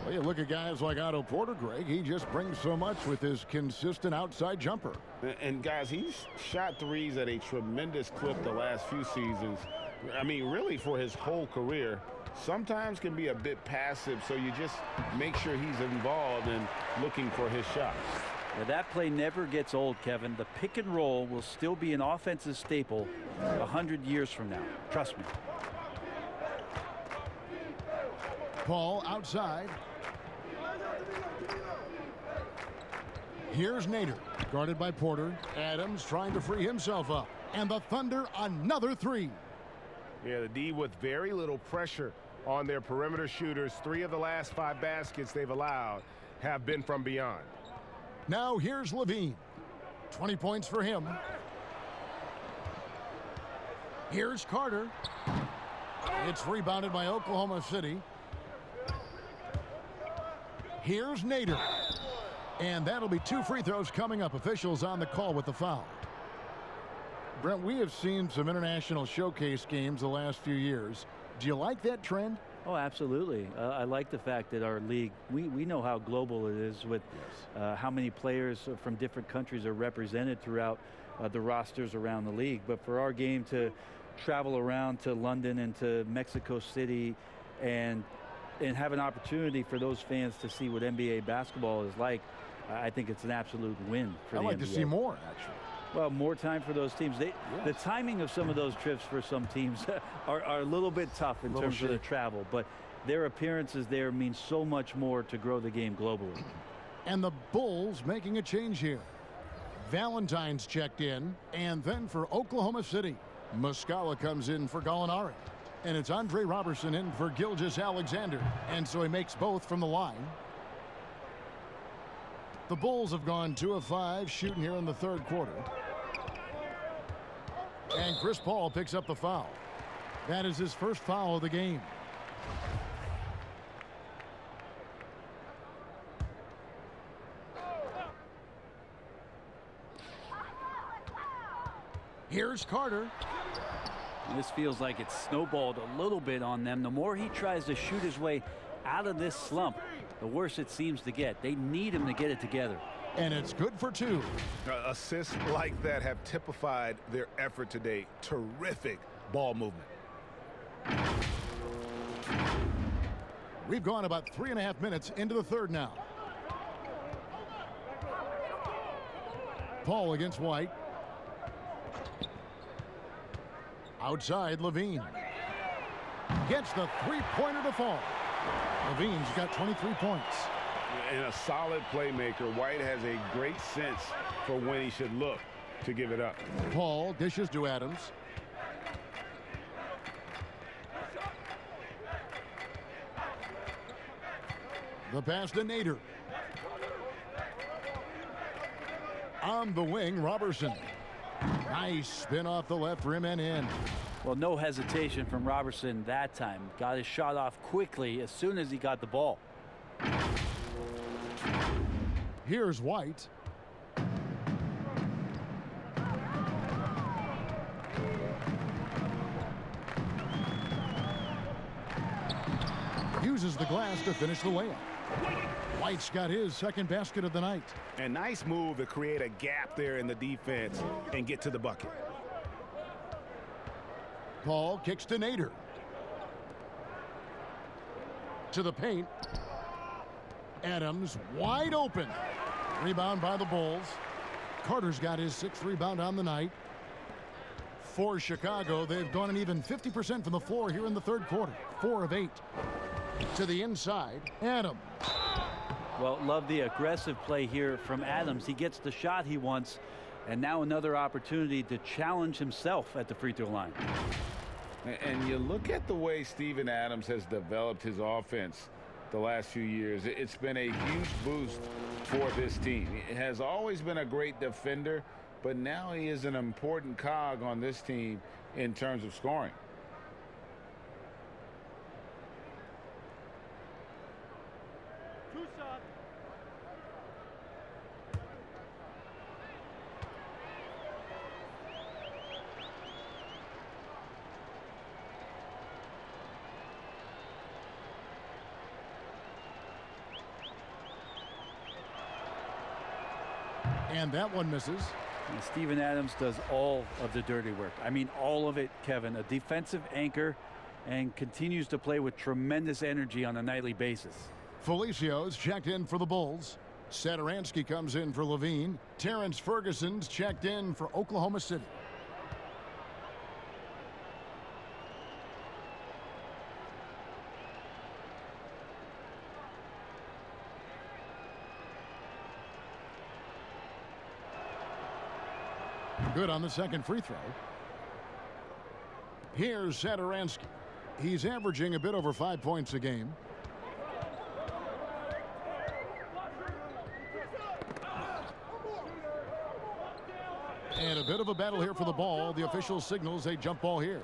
Well, you look at guys like Otto Porter, Greg. He just brings so much with his consistent outside jumper. And guys, he's shot threes at a tremendous clip the last few seasons. I mean, really for his whole career. Sometimes can be a bit passive, so you just make sure he's involved in looking for his shots. Yeah, that play never gets old, Kevin. The pick and roll will still be an offensive staple 100 years from now. Trust me. Paul outside. Here's Nader, guarded by Porter. Adams trying to free himself up. And the Thunder another three. Yeah, the D with very little pressure on their perimeter shooters. 3 of the last 5 baskets they've allowed have been from beyond. Now here's Levine. 20 points for him. Here's Carter. It's rebounded by Oklahoma City. Here's Nader. And that'll be 2 free throws coming up. Officials on the call with the foul. Brent, we have seen some international showcase games the last few years. Do you like that trend? Oh, absolutely. I like the fact that our league, we know how global it is with how many players from different countries are represented throughout the rosters around the league. But for our game to travel around to London and to Mexico City and have an opportunity for those fans to see what NBA basketball is like, I think it's an absolute win for the NBA. I'd like to see more, actually. Well, more time for those teams. The timing of some of those trips for some teams are a little bit tough in terms of the travel, but their appearances there mean so much more to grow the game globally. And the Bulls making a change here. Valentine's checked in, and then for Oklahoma City, Muscala comes in for Gallinari. And it's Andre Robertson in for Gilgeous-Alexander. And so he makes both from the line. The Bulls have gone 2 of 5 shooting here in the third quarter. And Chris Paul picks up the foul. That is his first foul of the game. Here's Carter. This feels like it's snowballed a little bit on them. The more he tries to shoot his way out of this slump, the worse it seems to get. They need him to get it together. And it's good for 2. Assists like that have typified their effort today. Terrific ball movement. We've gone about 3.5 minutes into the third now. Paul against White. Outside, Levine. Gets the three-pointer to fall. Levine's got 23 points. And a solid playmaker. White has a great sense for when he should look to give it up. Paul dishes to Adams. The pass to Nader. On the wing, Robertson. Nice spin off the left rim and in. Well, no hesitation from Robertson that time. Got his shot off quickly as soon as he got the ball. Here's White. Uses the glass to finish the layup. White's got his second basket of the night. A nice move to create a gap there in the defense and get to the bucket. Paul kicks to Nader. To the paint. Adams wide open. Rebound by the Bulls. Carter's got his 6th rebound on the night. For Chicago, they've gone an even 50% from the floor here in the third quarter. 4 of 8. To the inside, Adams. Well, love the aggressive play here from Adams. He gets the shot he wants, and now another opportunity to challenge himself at the free throw line. And you look at the way Steven Adams has developed his offense the last few years. It's been a huge boost for this team. He has always been a great defender, but now he is an important cog on this team in terms of scoring. And that one misses. And Steven Adams does all of the dirty work. I mean, all of it, Kevin. A defensive anchor and continues to play with tremendous energy on a nightly basis. Felicio's checked in for the Bulls. Satoransky comes in for Levine. Terrence Ferguson's checked in for Oklahoma City. Good on the second free throw. Here's Satoransky. He's averaging a bit over 5 points a game. And a bit of a battle here for the ball. The official signals a jump ball here.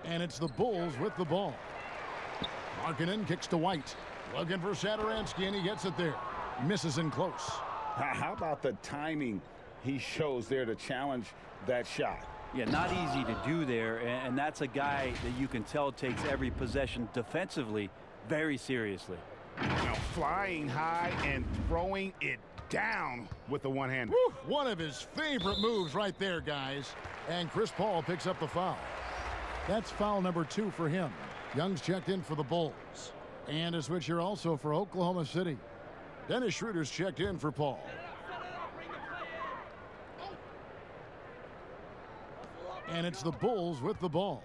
And it's the Bulls with the ball. Markkanen kicks to White. Looking for Satoransky, and he gets it there. Misses in close. How about the timing he shows there to challenge that shot? Yeah, not easy to do there, and that's a guy that you can tell takes every possession defensively very seriously. Now flying high and throwing it down with the one-hander. One of his favorite moves right there, guys. And Chris Paul picks up the foul. That's foul number 2 for him. Young's checked in for the Bulls. And a switch here also for Oklahoma City. Dennis Schroeder's checked in for Paul. And it's the Bulls with the ball.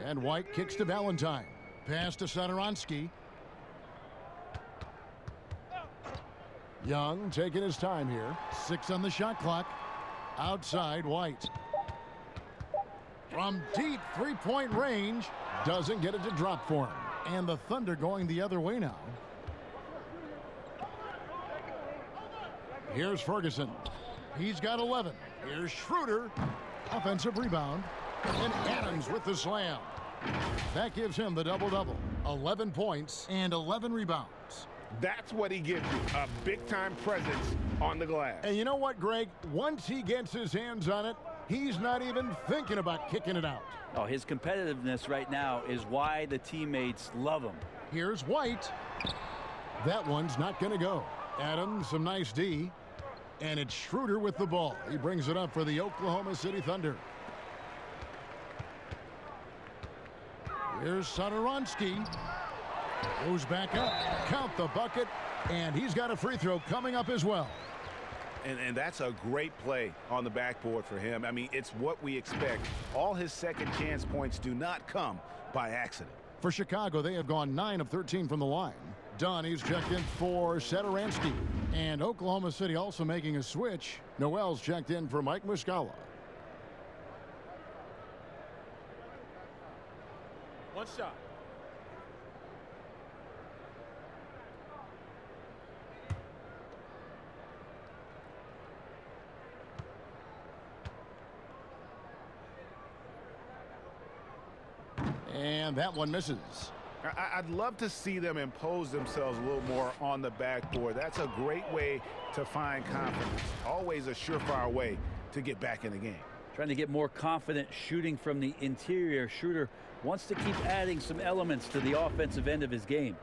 And White kicks to Valentine. Pass to Satoransky. Young taking his time here. 6 on the shot clock. Outside, White. From deep three-point range. Doesn't get it to drop for him. And the Thunder going the other way now. Here's Ferguson. He's got 11. Here's Schroeder. Offensive rebound. And Adams with the slam. That gives him the double-double. 11 points and 11 rebounds. That's what he gives you, a big-time presence on the glass. And you know what, Greg? Once he gets his hands on it, he's not even thinking about kicking it out. Oh, his competitiveness right now is why the teammates love him. Here's White. That one's not going to go. Adams, some nice D. And it's Schroeder with the ball. He brings it up for the Oklahoma City Thunder. Here's Satoransky. Goes back up. Count the bucket. And he's got a free throw coming up as well. And that's a great play on the backboard for him. I mean, it's what we expect. All his second chance points do not come by accident. For Chicago, they have gone 9 of 13 from the line. Dunn, he's checked in for Satoransky. And Oklahoma City also making a switch. Noel's checked in for Mike Muscala. One shot. And that one misses. I'd love to see them impose themselves a little more on the backboard. That's a great way to find confidence. Always a surefire way to get back in the game. Trying to get more confident shooting from the interior. Schroeder wants to keep adding some elements to the offensive end of his game.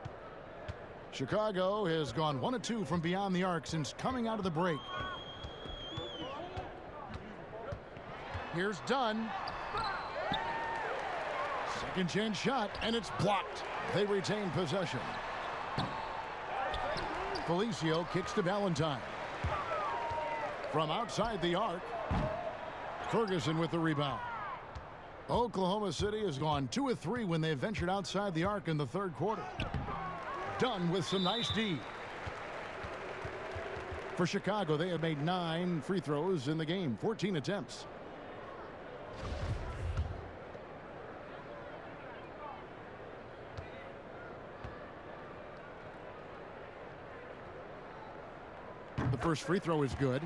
Chicago has gone 1 of 2 from beyond the arc since coming out of the break. Here's Dunn. Second chance shot, and it's blocked. They retain possession. Felicio kicks to Valentine. From outside the arc, Ferguson with the rebound. Oklahoma City has gone 2 of 3 when they ventured outside the arc in the third quarter. Dunn with some nice D. For Chicago, they have made 9 free throws in the game, 14 attempts. The first free throw is good.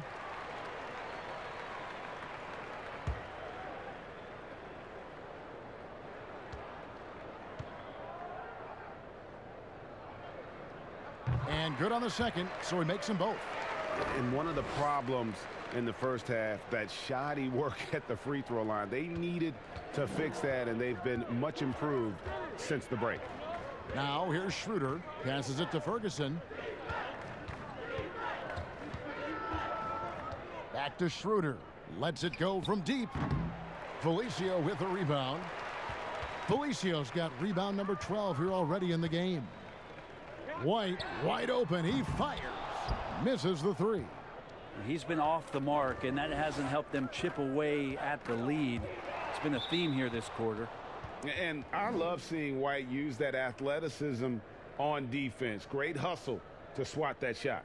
And good on the second, so he makes them both. And one of the problems in the first half, that shoddy work at the free throw line. They needed to fix that, and they've been much improved since the break. Now here's Schroeder, passes it to Ferguson. Back to Schroeder, lets it go from deep. Felicio with a rebound. Felicio's got rebound number 12 here already in the game. White, wide open, he fires. Misses the 3. He's been off the mark, and that hasn't helped them chip away at the lead. It's been a theme here this quarter. And I love seeing White use that athleticism on defense. Great hustle to swat that shot.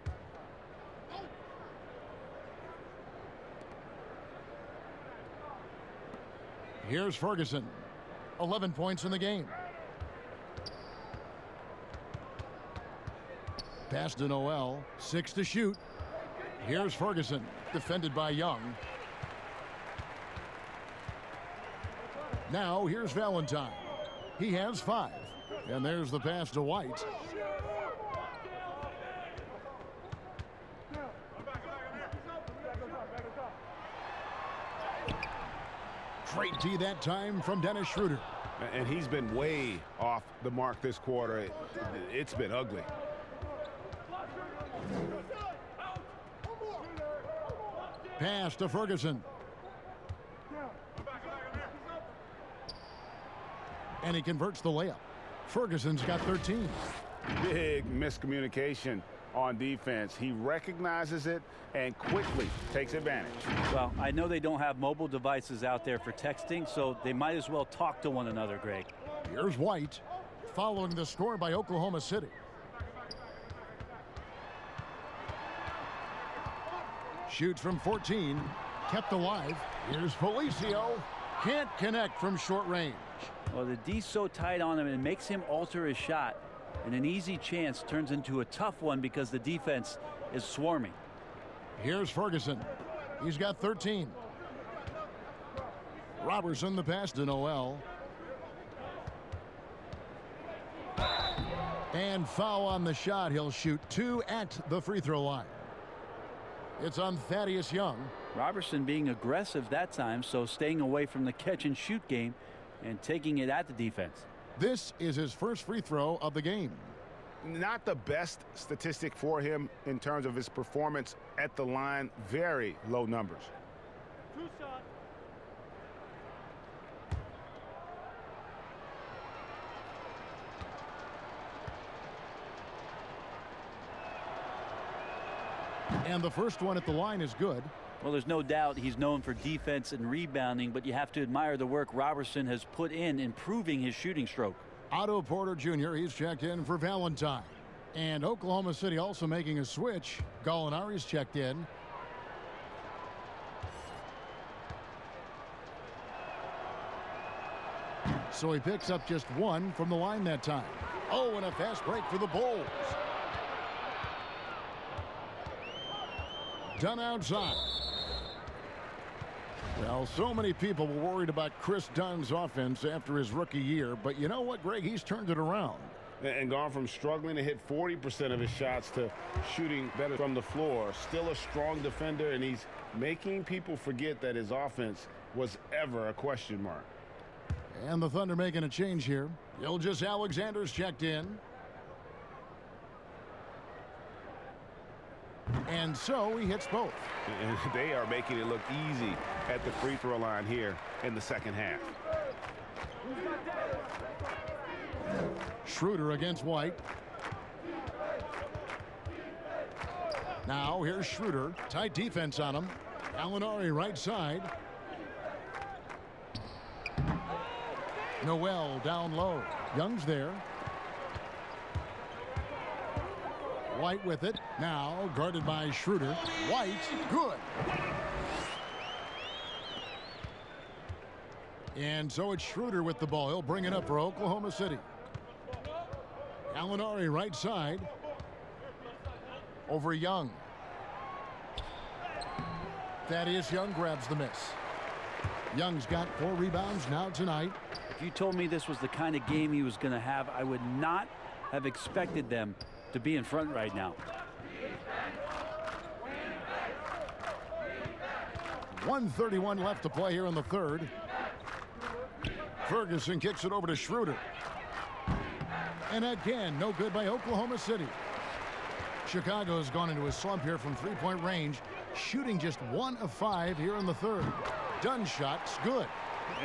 Here's Ferguson. 11 points in the game. Pass to Noel. 6 to shoot. Here's Ferguson. Defended by Young. Now here's Valentine. He has 5. And there's the pass to White. Great D that time from Dennis Schroeder. And he's been way off the mark this quarter. It's been ugly. Pass to Ferguson. And he converts the layup. Ferguson's got 13. Big miscommunication on defense. He recognizes it and quickly takes advantage. Well, I know they don't have mobile devices out there for texting, so they might as well talk to one another, Greg. Here's White, following the score by Oklahoma City. Shoots from 14, kept alive. Here's Felicio, can't connect from short range. Well, the D's so tight on him, it makes him alter his shot. And an easy chance turns into a tough one because the defense is swarming. Here's Ferguson. He's got 13. Robertson the pass to Noel. And foul on the shot. He'll shoot 2 at the free throw line. It's on Thaddeus Young. Robertson being aggressive that time, so staying away from the catch and shoot game and taking it at the defense. This is his first free throw of the game. Not the best statistic for him in terms of his performance at the line. Very low numbers. And the first one at the line is good. Well, there's no doubt he's known for defense and rebounding, but you have to admire the work Robertson has put in improving his shooting stroke. Otto Porter Jr., he's checked in for Valentine. And Oklahoma City also making a switch. Gallinari's checked in. So he picks up just 1 from the line that time. Oh, and a fast break for the Bulls. Done outside. Well, so many people were worried about Chris Dunn's offense after his rookie year, but you know what, Greg? He's turned it around. And gone from struggling to hit 40% of his shots to shooting better from the floor. Still a strong defender, and he's making people forget that his offense was ever a question mark. And the Thunder making a change here. Gilgeous Alexander's checked in. And so he hits both. And they are making it look easy at the free throw line here in the second half. Schroeder against White. Now here's Schroeder. Tight defense on him. Gallinari right side. Noel down low. Young's there. White with it. Now guarded by Schroeder. White, good. And so it's Schroeder with the ball. He'll bring it up for Oklahoma City. Gallinari right side. Over Young. Thaddeus Young grabs the miss. Young's got 4 rebounds now tonight. If you told me this was the kind of game he was going to have, I would not have expected them to be in front right now. .131 left to play here in the third. Ferguson kicks it over to Schroeder. And again, no good by Oklahoma City. Chicago's gone into a slump here from three-point range, shooting just 1 of 5 here in the third. Dunn's shot's good.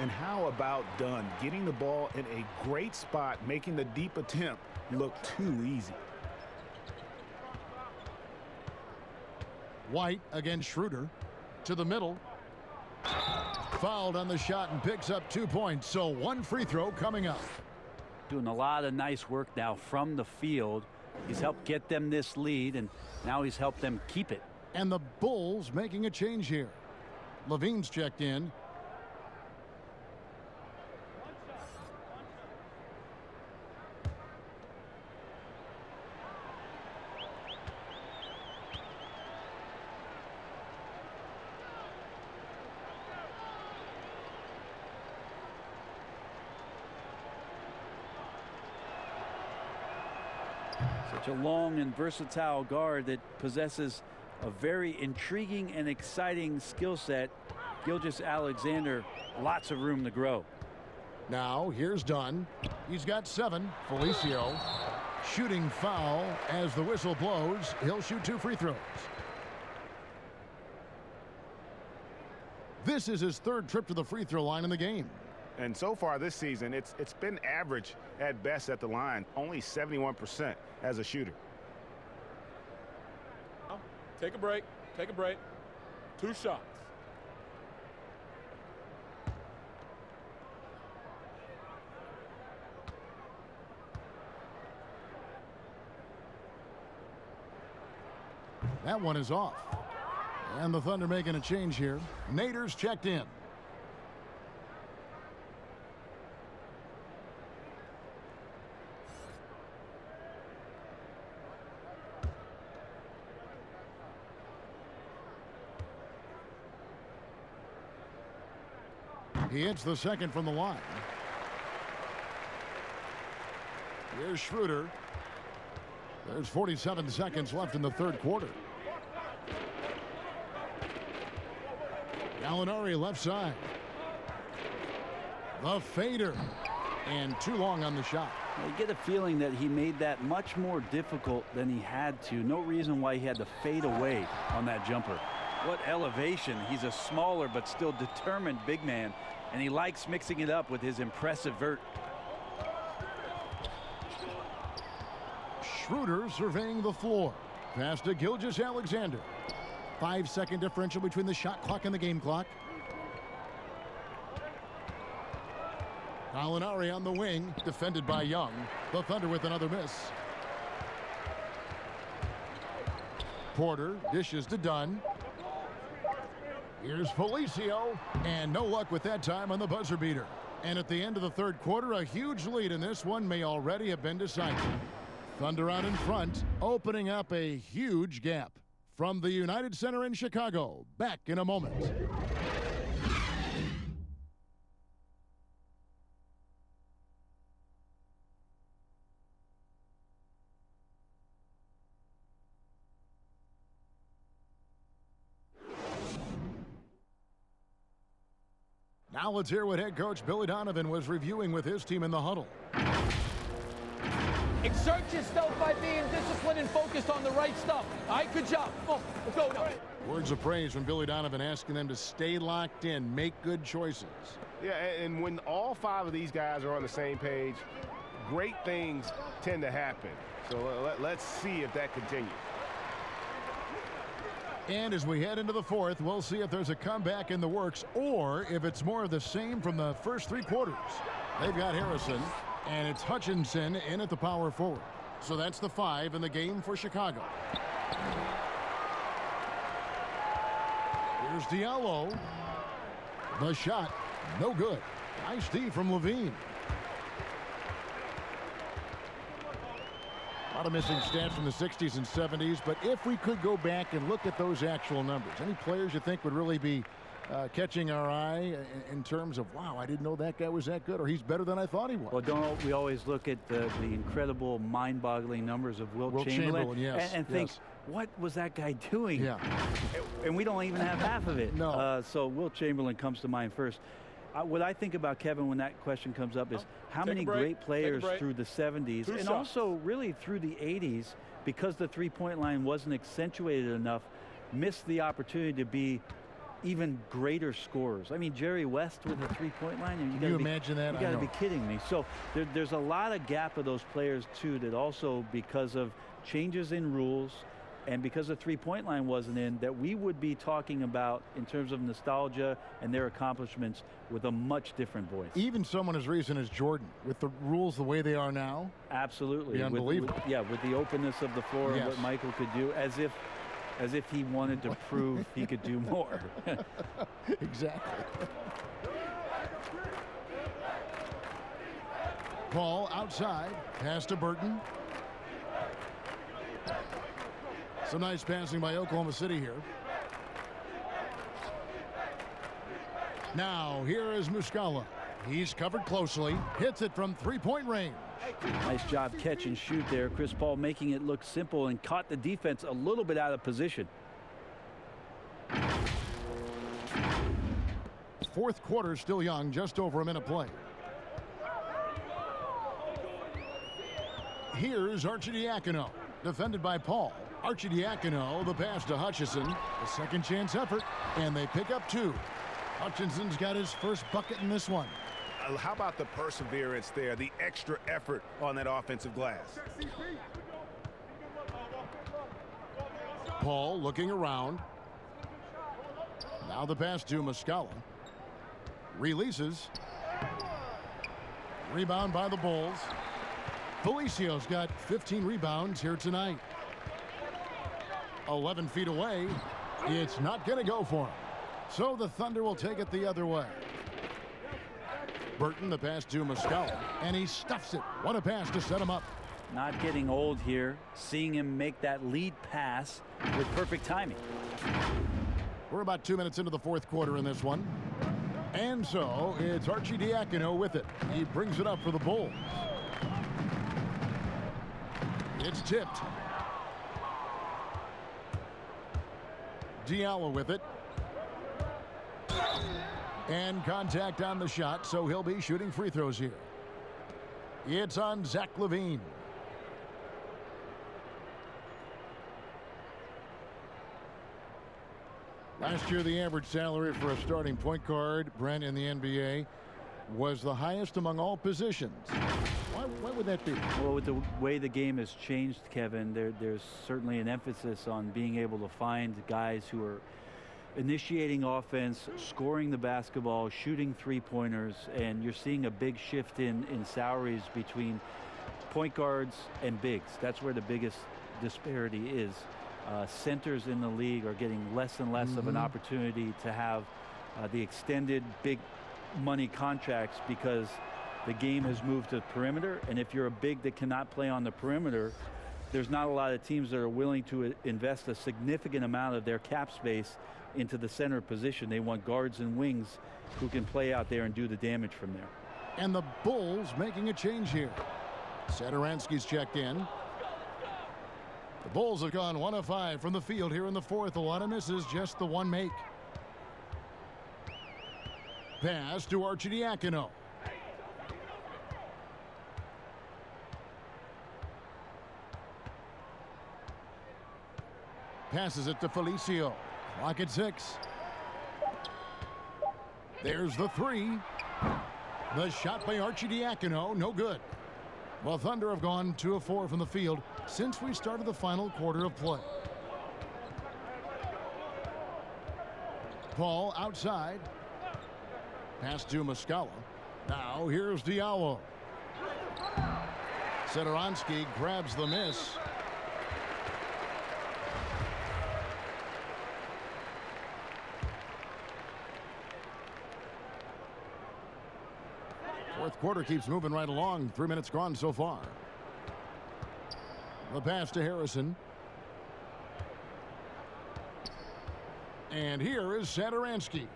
And how about Dunn getting the ball in a great spot, making the deep attempt look too easy. White against Schroeder to the middle. Fouled on the shot and picks up 2 points. So 1 free throw coming up. Doing a lot of nice work now from the field. He's helped get them this lead, and now he's helped them keep it. And the Bulls making a change here. Levine's checked in. Such a long and versatile guard that possesses a very intriguing and exciting skill set. Gilgeous Alexander, lots of room to grow. Now here's Dunn. He's got 7. Felicio shooting foul as the whistle blows. He'll shoot 2 free throws. This is his 3rd trip to the free throw line in the game. And so far this season, it's been average at best at the line. Only 71% as a shooter. Take a break. Take a break. 2 shots. That one is off. And the Thunder making a change here. Nader's checked in. He hits the second from the line. Here's Schroeder. There's 47 seconds left in the third quarter. Gallinari left side. The fader. And too long on the shot. You get a feeling that he made that much more difficult than he had to. No reason why he had to fade away on that jumper. What elevation. He's a smaller but still determined big man, and he likes mixing it up with his impressive vert. Schroeder surveying the floor. Pass to Gilgeous-Alexander. 5-second differential between the shot clock and the game clock. Gallinari on the wing, defended by Young. The Thunder with another miss. Porter dishes to Dunn. Here's Felicio, and no luck with that time on the buzzer beater. And at the end of the third quarter, a huge lead in this one may already have been decided. Thunder out in front, opening up a huge gap. From the United Center in Chicago, back in a moment. Now let's hear what head coach Billy Donovan was reviewing with his team in the huddle. Exert yourself by being disciplined and focused on the right stuff. All right, good job. Oh, go now. Words of praise from Billy Donovan, asking them to stay locked in, make good choices. Yeah, and when all 5 of these guys are on the same page, great things tend to happen. So let's see if that continues. And as we head into the fourth, we'll see if there's a comeback in the works or if it's more of the same from the first 3 quarters. They've got Harrison, and it's Hutchinson in at the power forward. So that's the 5 in the game for Chicago. Here's Diallo. The shot, no good. Nice D from Levine. A lot of missing stats from the 60s and 70s, but if we could go back and look at those actual numbers, any players you think would really be catching our eye in terms of, wow, I didn't know that guy was that good, or he's better than I thought he was? Well, don't we always look at the incredible mind-boggling numbers of Wilt Chamberlain yes, and think, what was that guy doing? Yeah. And we don't even have half of it. No. So Wilt Chamberlain comes to mind first. What I think about Kevin when that question comes up is how many great players through the 70s and also really through the 80s, because the three-point line wasn't accentuated enough, missed the opportunity to be even greater scorers. I mean, Jerry West with a three-point line. Can you imagine that? You got to be kidding me. So there's a lot of gap of those players, too, that also because of changes in rules and because the three-point line wasn't in, that we would be talking about in terms of nostalgia and their accomplishments with a much different voice. Even someone as recent as Jordan, with the rules the way they are now. Absolutely. Be unbelievable. With the openness of the floor and what Michael could do, as if he wanted to prove he could do more. Exactly. Paul outside, pass to Burton. Some nice passing by Oklahoma City here. Now here is Muscala. He's covered closely, hits it from three-point range. Nice job catch and shoot there. Chris Paul making it look simple and caught the defense a little bit out of position. Fourth quarter still young, just over a minute play. Here's Arcidiacono, defended by Paul. Arcidiacono, the pass to Hutchison. A second chance effort, and they pick up 2. Hutchinson's got his first bucket in this one. How about the perseverance there, the extra effort on that offensive glass? Paul looking around. Now the pass to Muscala. Releases. Rebound by the Bulls. Felicio's got 15 rebounds here tonight. 11 feet away. It's not going to go for him. So the Thunder will take it the other way. Burton, the pass to Muscala, and he stuffs it. What a pass to set him up. Not getting old here. Seeing him make that lead pass with perfect timing. We're about 2 minutes into the fourth quarter in this one. And so it's Arcidiacono with it. He brings it up for the Bulls. It's tipped. Diallo with it. And contact on the shot, so he'll be shooting free throws here. It's on Zach LaVine. Last year, the average salary for a starting point guard, Brent, in the NBA, was the highest among all positions. Why would that be? Well, with the way the game has changed, Kevin, there's certainly an emphasis on being able to find guys who are initiating offense, scoring the basketball, shooting three-pointers, and you're seeing a big shift in salaries between point guards and bigs. That's where the biggest disparity is. Centers in the league are getting less and less of an opportunity to have the extended big money contracts because the game has moved to the perimeter, and if you're a big that cannot play on the perimeter, there's not a lot of teams that are willing to invest a significant amount of their cap space into the center position. They want guards and wings who can play out there and do the damage from there. And the Bulls making a change here. Satoransky's checked in. The Bulls have gone 1 of 5 from the field here in the fourth. A lot of misses, just the one make. Pass to Arcidiacono. Passes it to Felicio. Clock at 6. There's the three. The shot by Arcidiacono, no good. Well, Thunder have gone 2 of 4 from the field since we started the final quarter of play. Paul outside. Pass to Muscala. Now here's Diallo. Satoransky grabs the miss. Fourth quarter keeps moving right along. 3 minutes gone so far. The pass to Harrison. And here is Satoransky.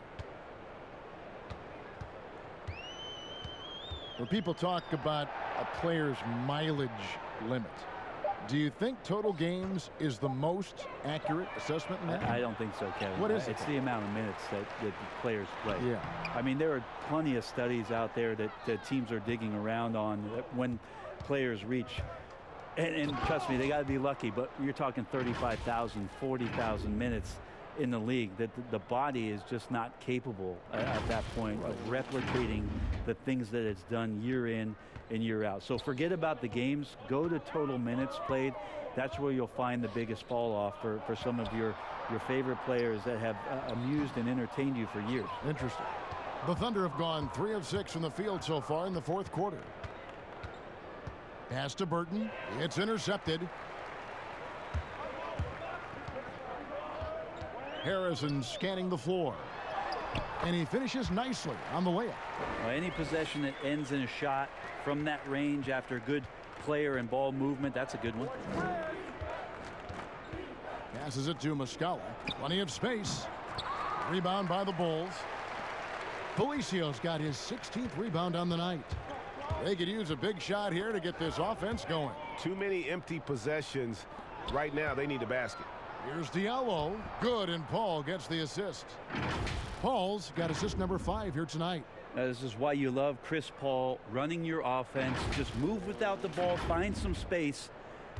When people talk about a player's mileage limit, do you think total games is the most accurate assessment in that? I don't think so, Kevin. What is it? It's the amount of minutes that the players play. Yeah. I mean, there are plenty of studies out there that teams are digging around on when players reach. And trust me, they got to be lucky, but you're talking 35,000, 40,000 minutes in the league, that the body is just not capable at that point of replicating the things that it's done year in and year out. So forget about the games. Go to total minutes played. That's where you'll find the biggest fall off for some of your favorite players that have amused and entertained you for years. Interesting. The Thunder have gone 3 of 6 from the field so far in the fourth quarter. Pass to Burton. It's intercepted. Harrison scanning the floor. And he finishes nicely on the layup. Well, any possession that ends in a shot from that range after good player and ball movement, that's a good one. Passes it to Muscala. Plenty of space. Rebound by the Bulls. Felicio's got his 16th rebound on the night. They could use a big shot here to get this offense going. Too many empty possessions. Right now, they need a basket. Here's Diallo. Good, and Paul gets the assist. Paul's got assist number 5 here tonight. This is why you love Chris Paul running your offense. Just move without the ball, find some space,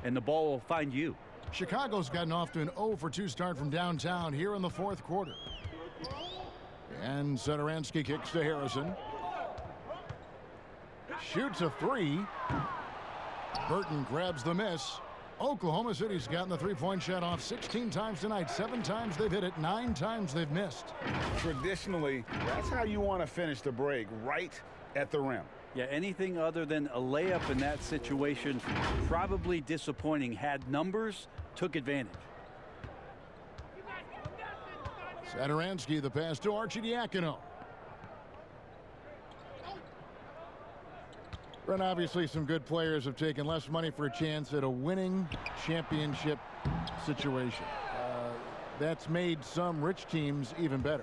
and the ball will find you. Chicago's gotten off to an 0 for 2 start from downtown here in the fourth quarter. And Satoransky kicks to Harrison. Shoots a 3. Burton grabs the miss. Oklahoma City's gotten the three-point shot off 16 times tonight. 7 times they've hit it, 9 times they've missed. Traditionally, that's how you want to finish the break, right at the rim. Yeah, anything other than a layup in that situation, probably disappointing. Had numbers, took advantage. Satoransky, the pass to Arcidiacono. And obviously some good players have taken less money for a chance at a winning championship situation. That's made some rich teams even better.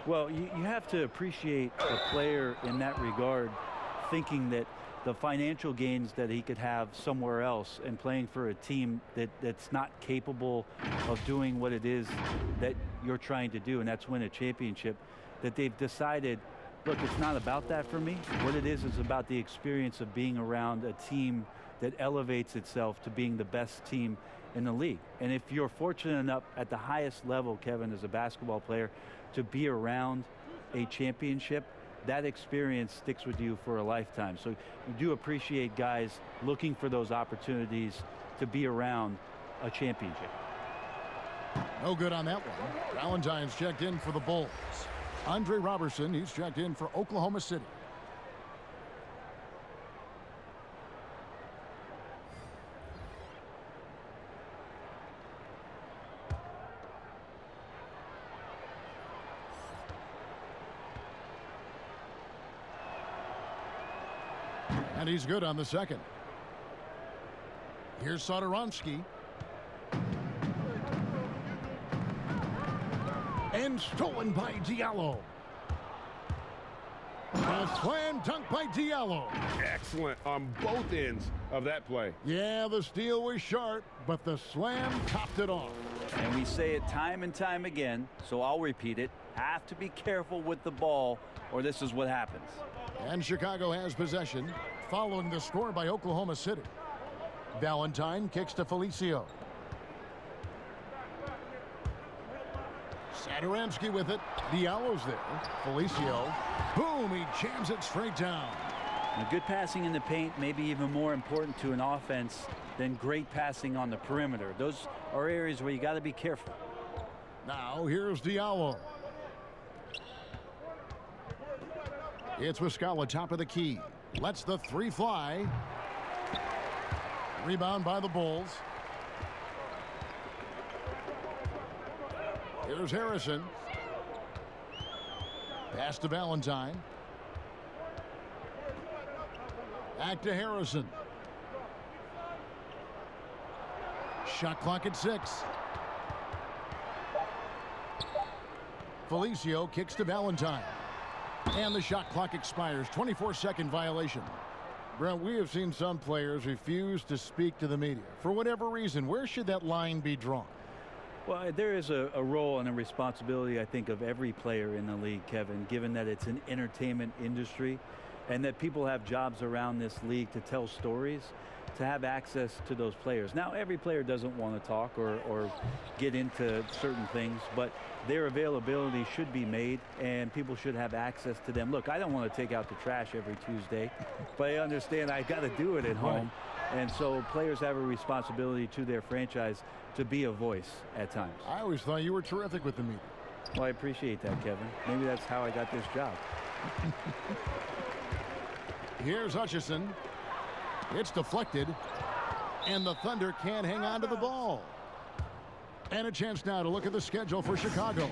Well, you have to appreciate a player in that regard, thinking that the financial gains that he could have somewhere else and playing for a team that's not capable of doing what it is that you're trying to do, and that's win a championship, that they've decided, look, it's not about that for me. What it is about the experience of being around a team that elevates itself to being the best team in the league. And if you're fortunate enough at the highest level, Kevin, as a basketball player, to be around a championship, that experience sticks with you for a lifetime. So you do appreciate guys looking for those opportunities to be around a championship. No good on that one. Valentine's checked in for the Bulls. Andre Robertson, he's checked in for Oklahoma City. And he's good on the second. Here's Satoransky. And stolen by Diallo. A slam dunk by Diallo. Excellent on both ends of that play. Yeah, the steal was sharp, but the slam topped it off. And we say it time and time again, so I'll repeat it. Have to be careful with the ball, or this is what happens. And Chicago has possession, following the score by Oklahoma City. Valentine kicks to Felicio. Satoransky with it. Diallo's there. Felicio. Boom, he jams it straight down. Now, good passing in the paint may be even more important to an offense than great passing on the perimeter. Those are areas where you got to be careful. Now here's Diallo. It's Muscala, top of the key. Lets the three fly. Rebound by the Bulls. Here's Harrison. Pass to Valentine. Back to Harrison. Shot clock at 6. Felicio kicks to Valentine. And the shot clock expires. 24-second violation. Brent, we have seen some players refuse to speak to the media. For whatever reason, where should that line be drawn? Well, there is a role and a responsibility, I think, of every player in the league, Kevin, given that it's an entertainment industry and that people have jobs around this league to tell stories, to have access to those players. Now, every player doesn't want to talk or get into certain things, but their availability should be made and people should have access to them. Look, I don't want to take out the trash every Tuesday, but I understand I got to do it at home. Right. And so players have a responsibility to their franchise to be a voice at times. I always thought you were terrific with the media. Well, I appreciate that, Kevin. Maybe that's how I got this job. Here's Hutchison. It's deflected, and the Thunder can't hang on to the ball. And a chance now to look at the schedule for Chicago.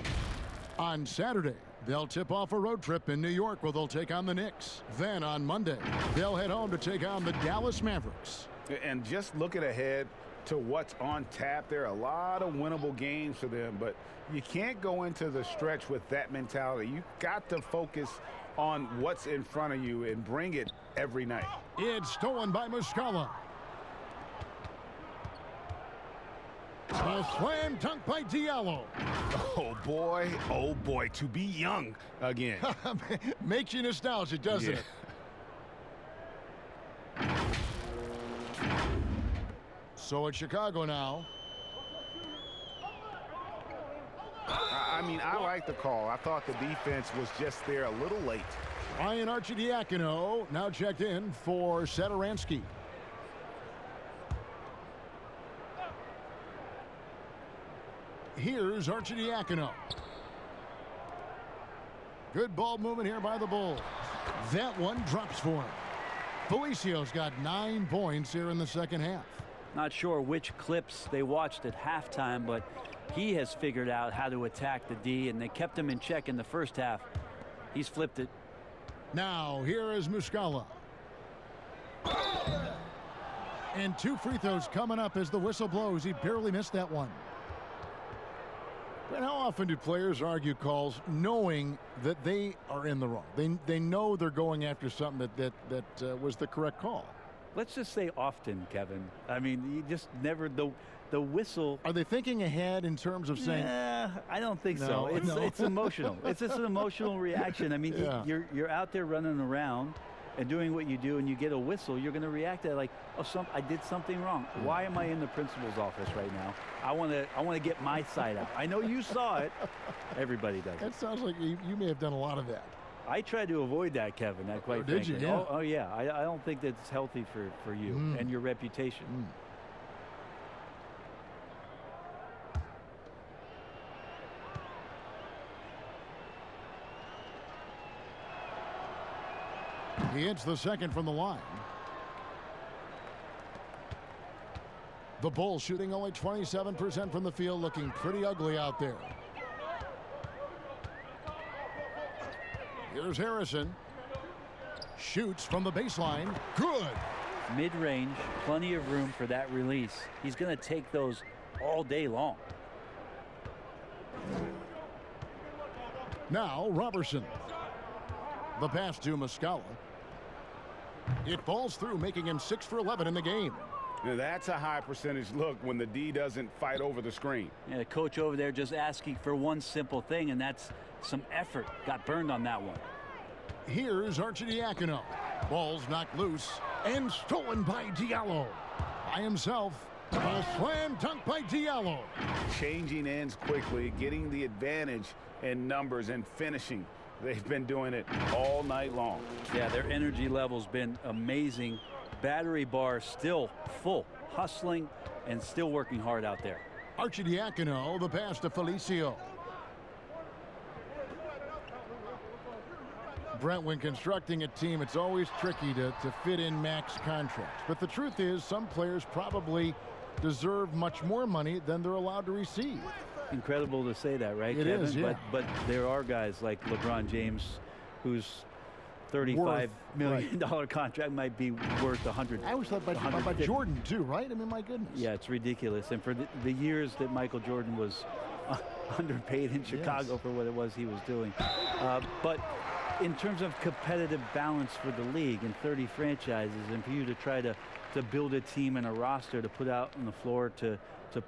On Saturday, they'll tip off a road trip in New York where they'll take on the Knicks. Then on Monday, they'll head home to take on the Dallas Mavericks. And just looking ahead to what's on tap, there are a lot of winnable games for them, but you can't go into the stretch with that mentality. You got to focus on what's in front of you and bring it every night. It's stolen by Muscala. A slam dunk by Diallo. Oh boy, to be young again. Makes you nostalgic, doesn't it? So it's Chicago now. I mean, I like the call. I thought the defense was just there a little late. Ryan Arcidiacono now checked in for Satoransky. Here's Arcidiacono. Good ball movement here by the Bulls. That one drops for him. Felicio's got 9 points here in the second half. Not sure which clips they watched at halftime, but he has figured out how to attack the D, and they kept him in check in the first half. He's flipped it. Now, here is Muscala. And 2 free throws coming up as the whistle blows. He barely missed that one. And how often do players argue calls knowing that they are in the wrong? They know they're going after something that was the correct call. Let's just say often, Kevin. I mean, you just never the whistle. Are they thinking ahead in terms of saying? I don't think so. It's emotional. It's just an emotional reaction. I mean, you're out there running around and doing what you do, and you get a whistle, you're going to react to it like, oh, I did something wrong. Why am I in the principal's office right now? I want to get my side out. I know you saw it. Everybody does. That sounds like you may have done a lot of that. I try to avoid that, Kevin. Quite did frankly. you? Yeah. Oh yeah. I don't think that's healthy for you and your reputation. He hits the second from the line. The Bulls shooting only 27% from the field, looking pretty ugly out there. Here's Harrison. Shoots from the baseline. Good. Mid-range, plenty of room for that release. He's going to take those all day long. Now Robertson. The pass to Muscala. It falls through, making him 6 for 11 in the game. Now that's a high percentage look when the D doesn't fight over the screen. Yeah, the coach over there just asking for one simple thing, and that's some effort. Got burned on that one. Here's Arcidiacono. Ball's knocked loose and stolen by Diallo. By himself, a slam dunk by Diallo. Changing ends quickly, getting the advantage in numbers and finishing. They've been doing it all night long. Yeah, their energy level's been amazing. Battery bar still full, hustling and still working hard out there. Arcidiacono, the pass to Felicio. Brent, when constructing a team, it's always tricky to fit in max contracts. But the truth is, some players probably deserve much more money than they're allowed to receive. Incredible to say that, right, It Kevin? is, yeah. But there are guys like LeBron James, whose $35 million contract might be worth 100. I always thought about Jordan too, right? I mean, my goodness. Yeah, it's ridiculous. And for the years that Michael Jordan was underpaid in Chicago for what it was he was doing. But in terms of competitive balance for the league and 30 franchises, and for you to try to build a team and a roster to put out on the floor to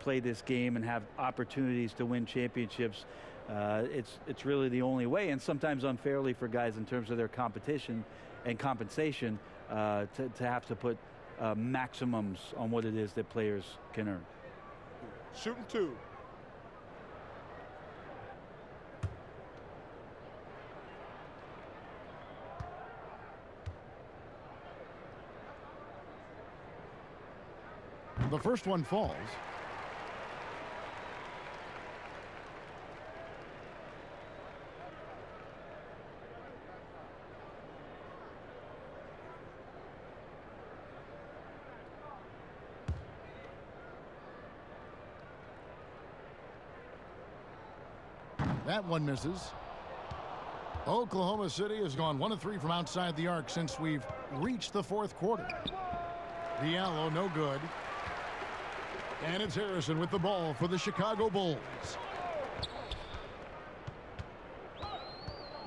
play this game and have opportunities to win championships, it's really the only way, and sometimes unfairly for guys in terms of their competition and compensation to have to put maximums on what it is that players can earn. Shooting two. The first one falls. That one misses. Oklahoma City has gone 1 of 3 from outside the arc since we've reached the fourth quarter. Diallo, no good. And it's Harrison with the ball for the Chicago Bulls.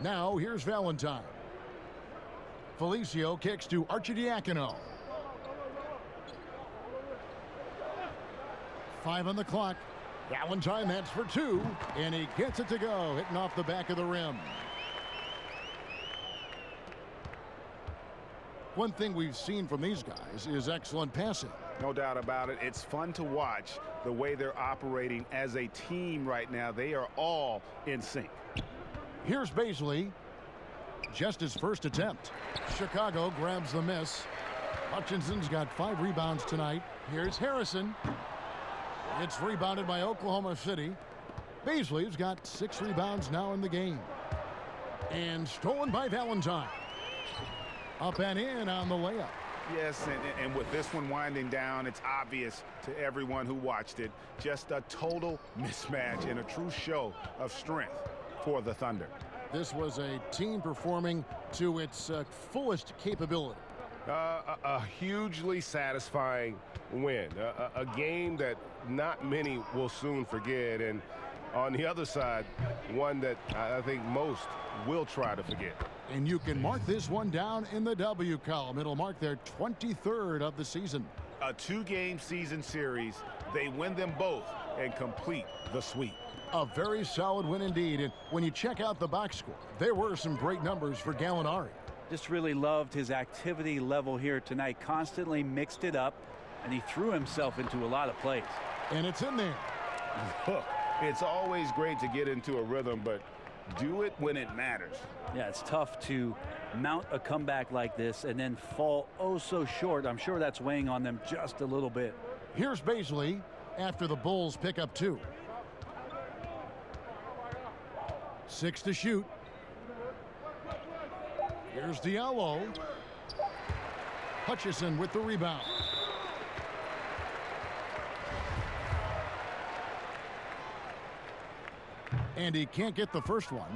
Now here's Valentine. Felicio kicks to Arcidiacono. 5 on the clock. Valentine, that's for 2, and he gets it to go, hitting off the back of the rim. One thing we've seen from these guys is excellent passing. No doubt about it. It's fun to watch the way they're operating as a team right now. They are all in sync. Here's Baisley. Just his first attempt. Chicago grabs the miss. Hutchinson's got 5 rebounds tonight. Here's Harrison. It's rebounded by Oklahoma City. Baisley's got 6 rebounds now in the game. And stolen by Valentine. Up and in on the layup. Yes, and with this one winding down, it's obvious to everyone who watched it. Just a total mismatch and a true show of strength for the Thunder. This was a team performing to its fullest capability. A hugely satisfying win. A game that not many will soon forget. And On the other side, one that I think most will try to forget. And you can mark this one down in the W column. It'll mark their 23rd of the season. A 2-game season series. They win them both and complete the sweep. A very solid win indeed. And when you check out the box score, there were some great numbers for Gallinari. Just really loved his activity level here tonight. Constantly mixed it up, and he threw himself into a lot of plays. And it's in there. Look, it's always great to get into a rhythm, but do it when it matters. Yeah, it's tough to mount a comeback like this and then fall oh so short. I'm sure that's weighing on them just a little bit. Here's Baisley after the Bulls pick up 2. 6 to shoot. Here's Diallo. Hutchison with the rebound. And he can't get the first one.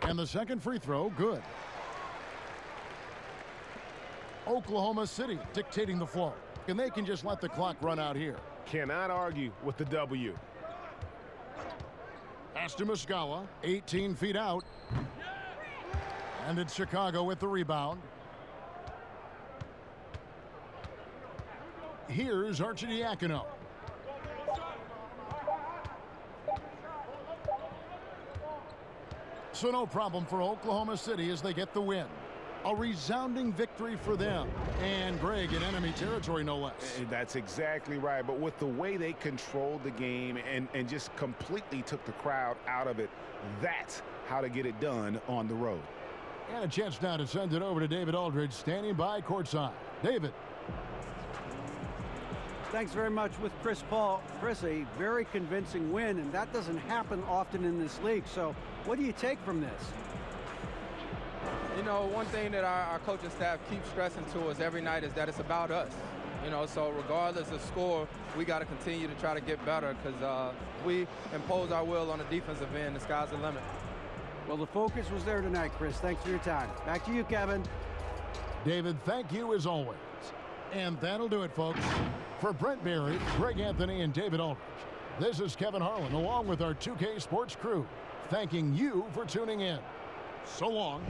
And the second free throw, good. Oklahoma City dictating the flow. And they can just let the clock run out here. Cannot argue with the W. Muskawa, 18 feet out. And it's Chicago with the rebound. Here's Arcidiacono. So no problem for Oklahoma City as they get the win. A resounding victory for them. And Greg in enemy territory, no less. That's exactly right. But with the way they controlled the game and just completely took the crowd out of it, that's how to get it done on the road. And a chance now to send it over to David Aldridge, standing by courtside. David. Thanks very much with Chris Paul. Chris, a very convincing win, and that doesn't happen often in this league. So what do you take from this? You know, one thing that our coaching staff keeps stressing to us every night is that it's about us. You know, so regardless of score, we got to continue to try to get better because we impose our will on the defensive end. The sky's the limit. Well, the focus was there tonight, Chris. Thanks for your time. Back to you, Kevin. David, thank you as always. And that'll do it, folks. For Brent Barry, Greg Anthony, and David Aldridge, this is Kevin Harlan along with our 2K Sports crew, thanking you for tuning in. So long.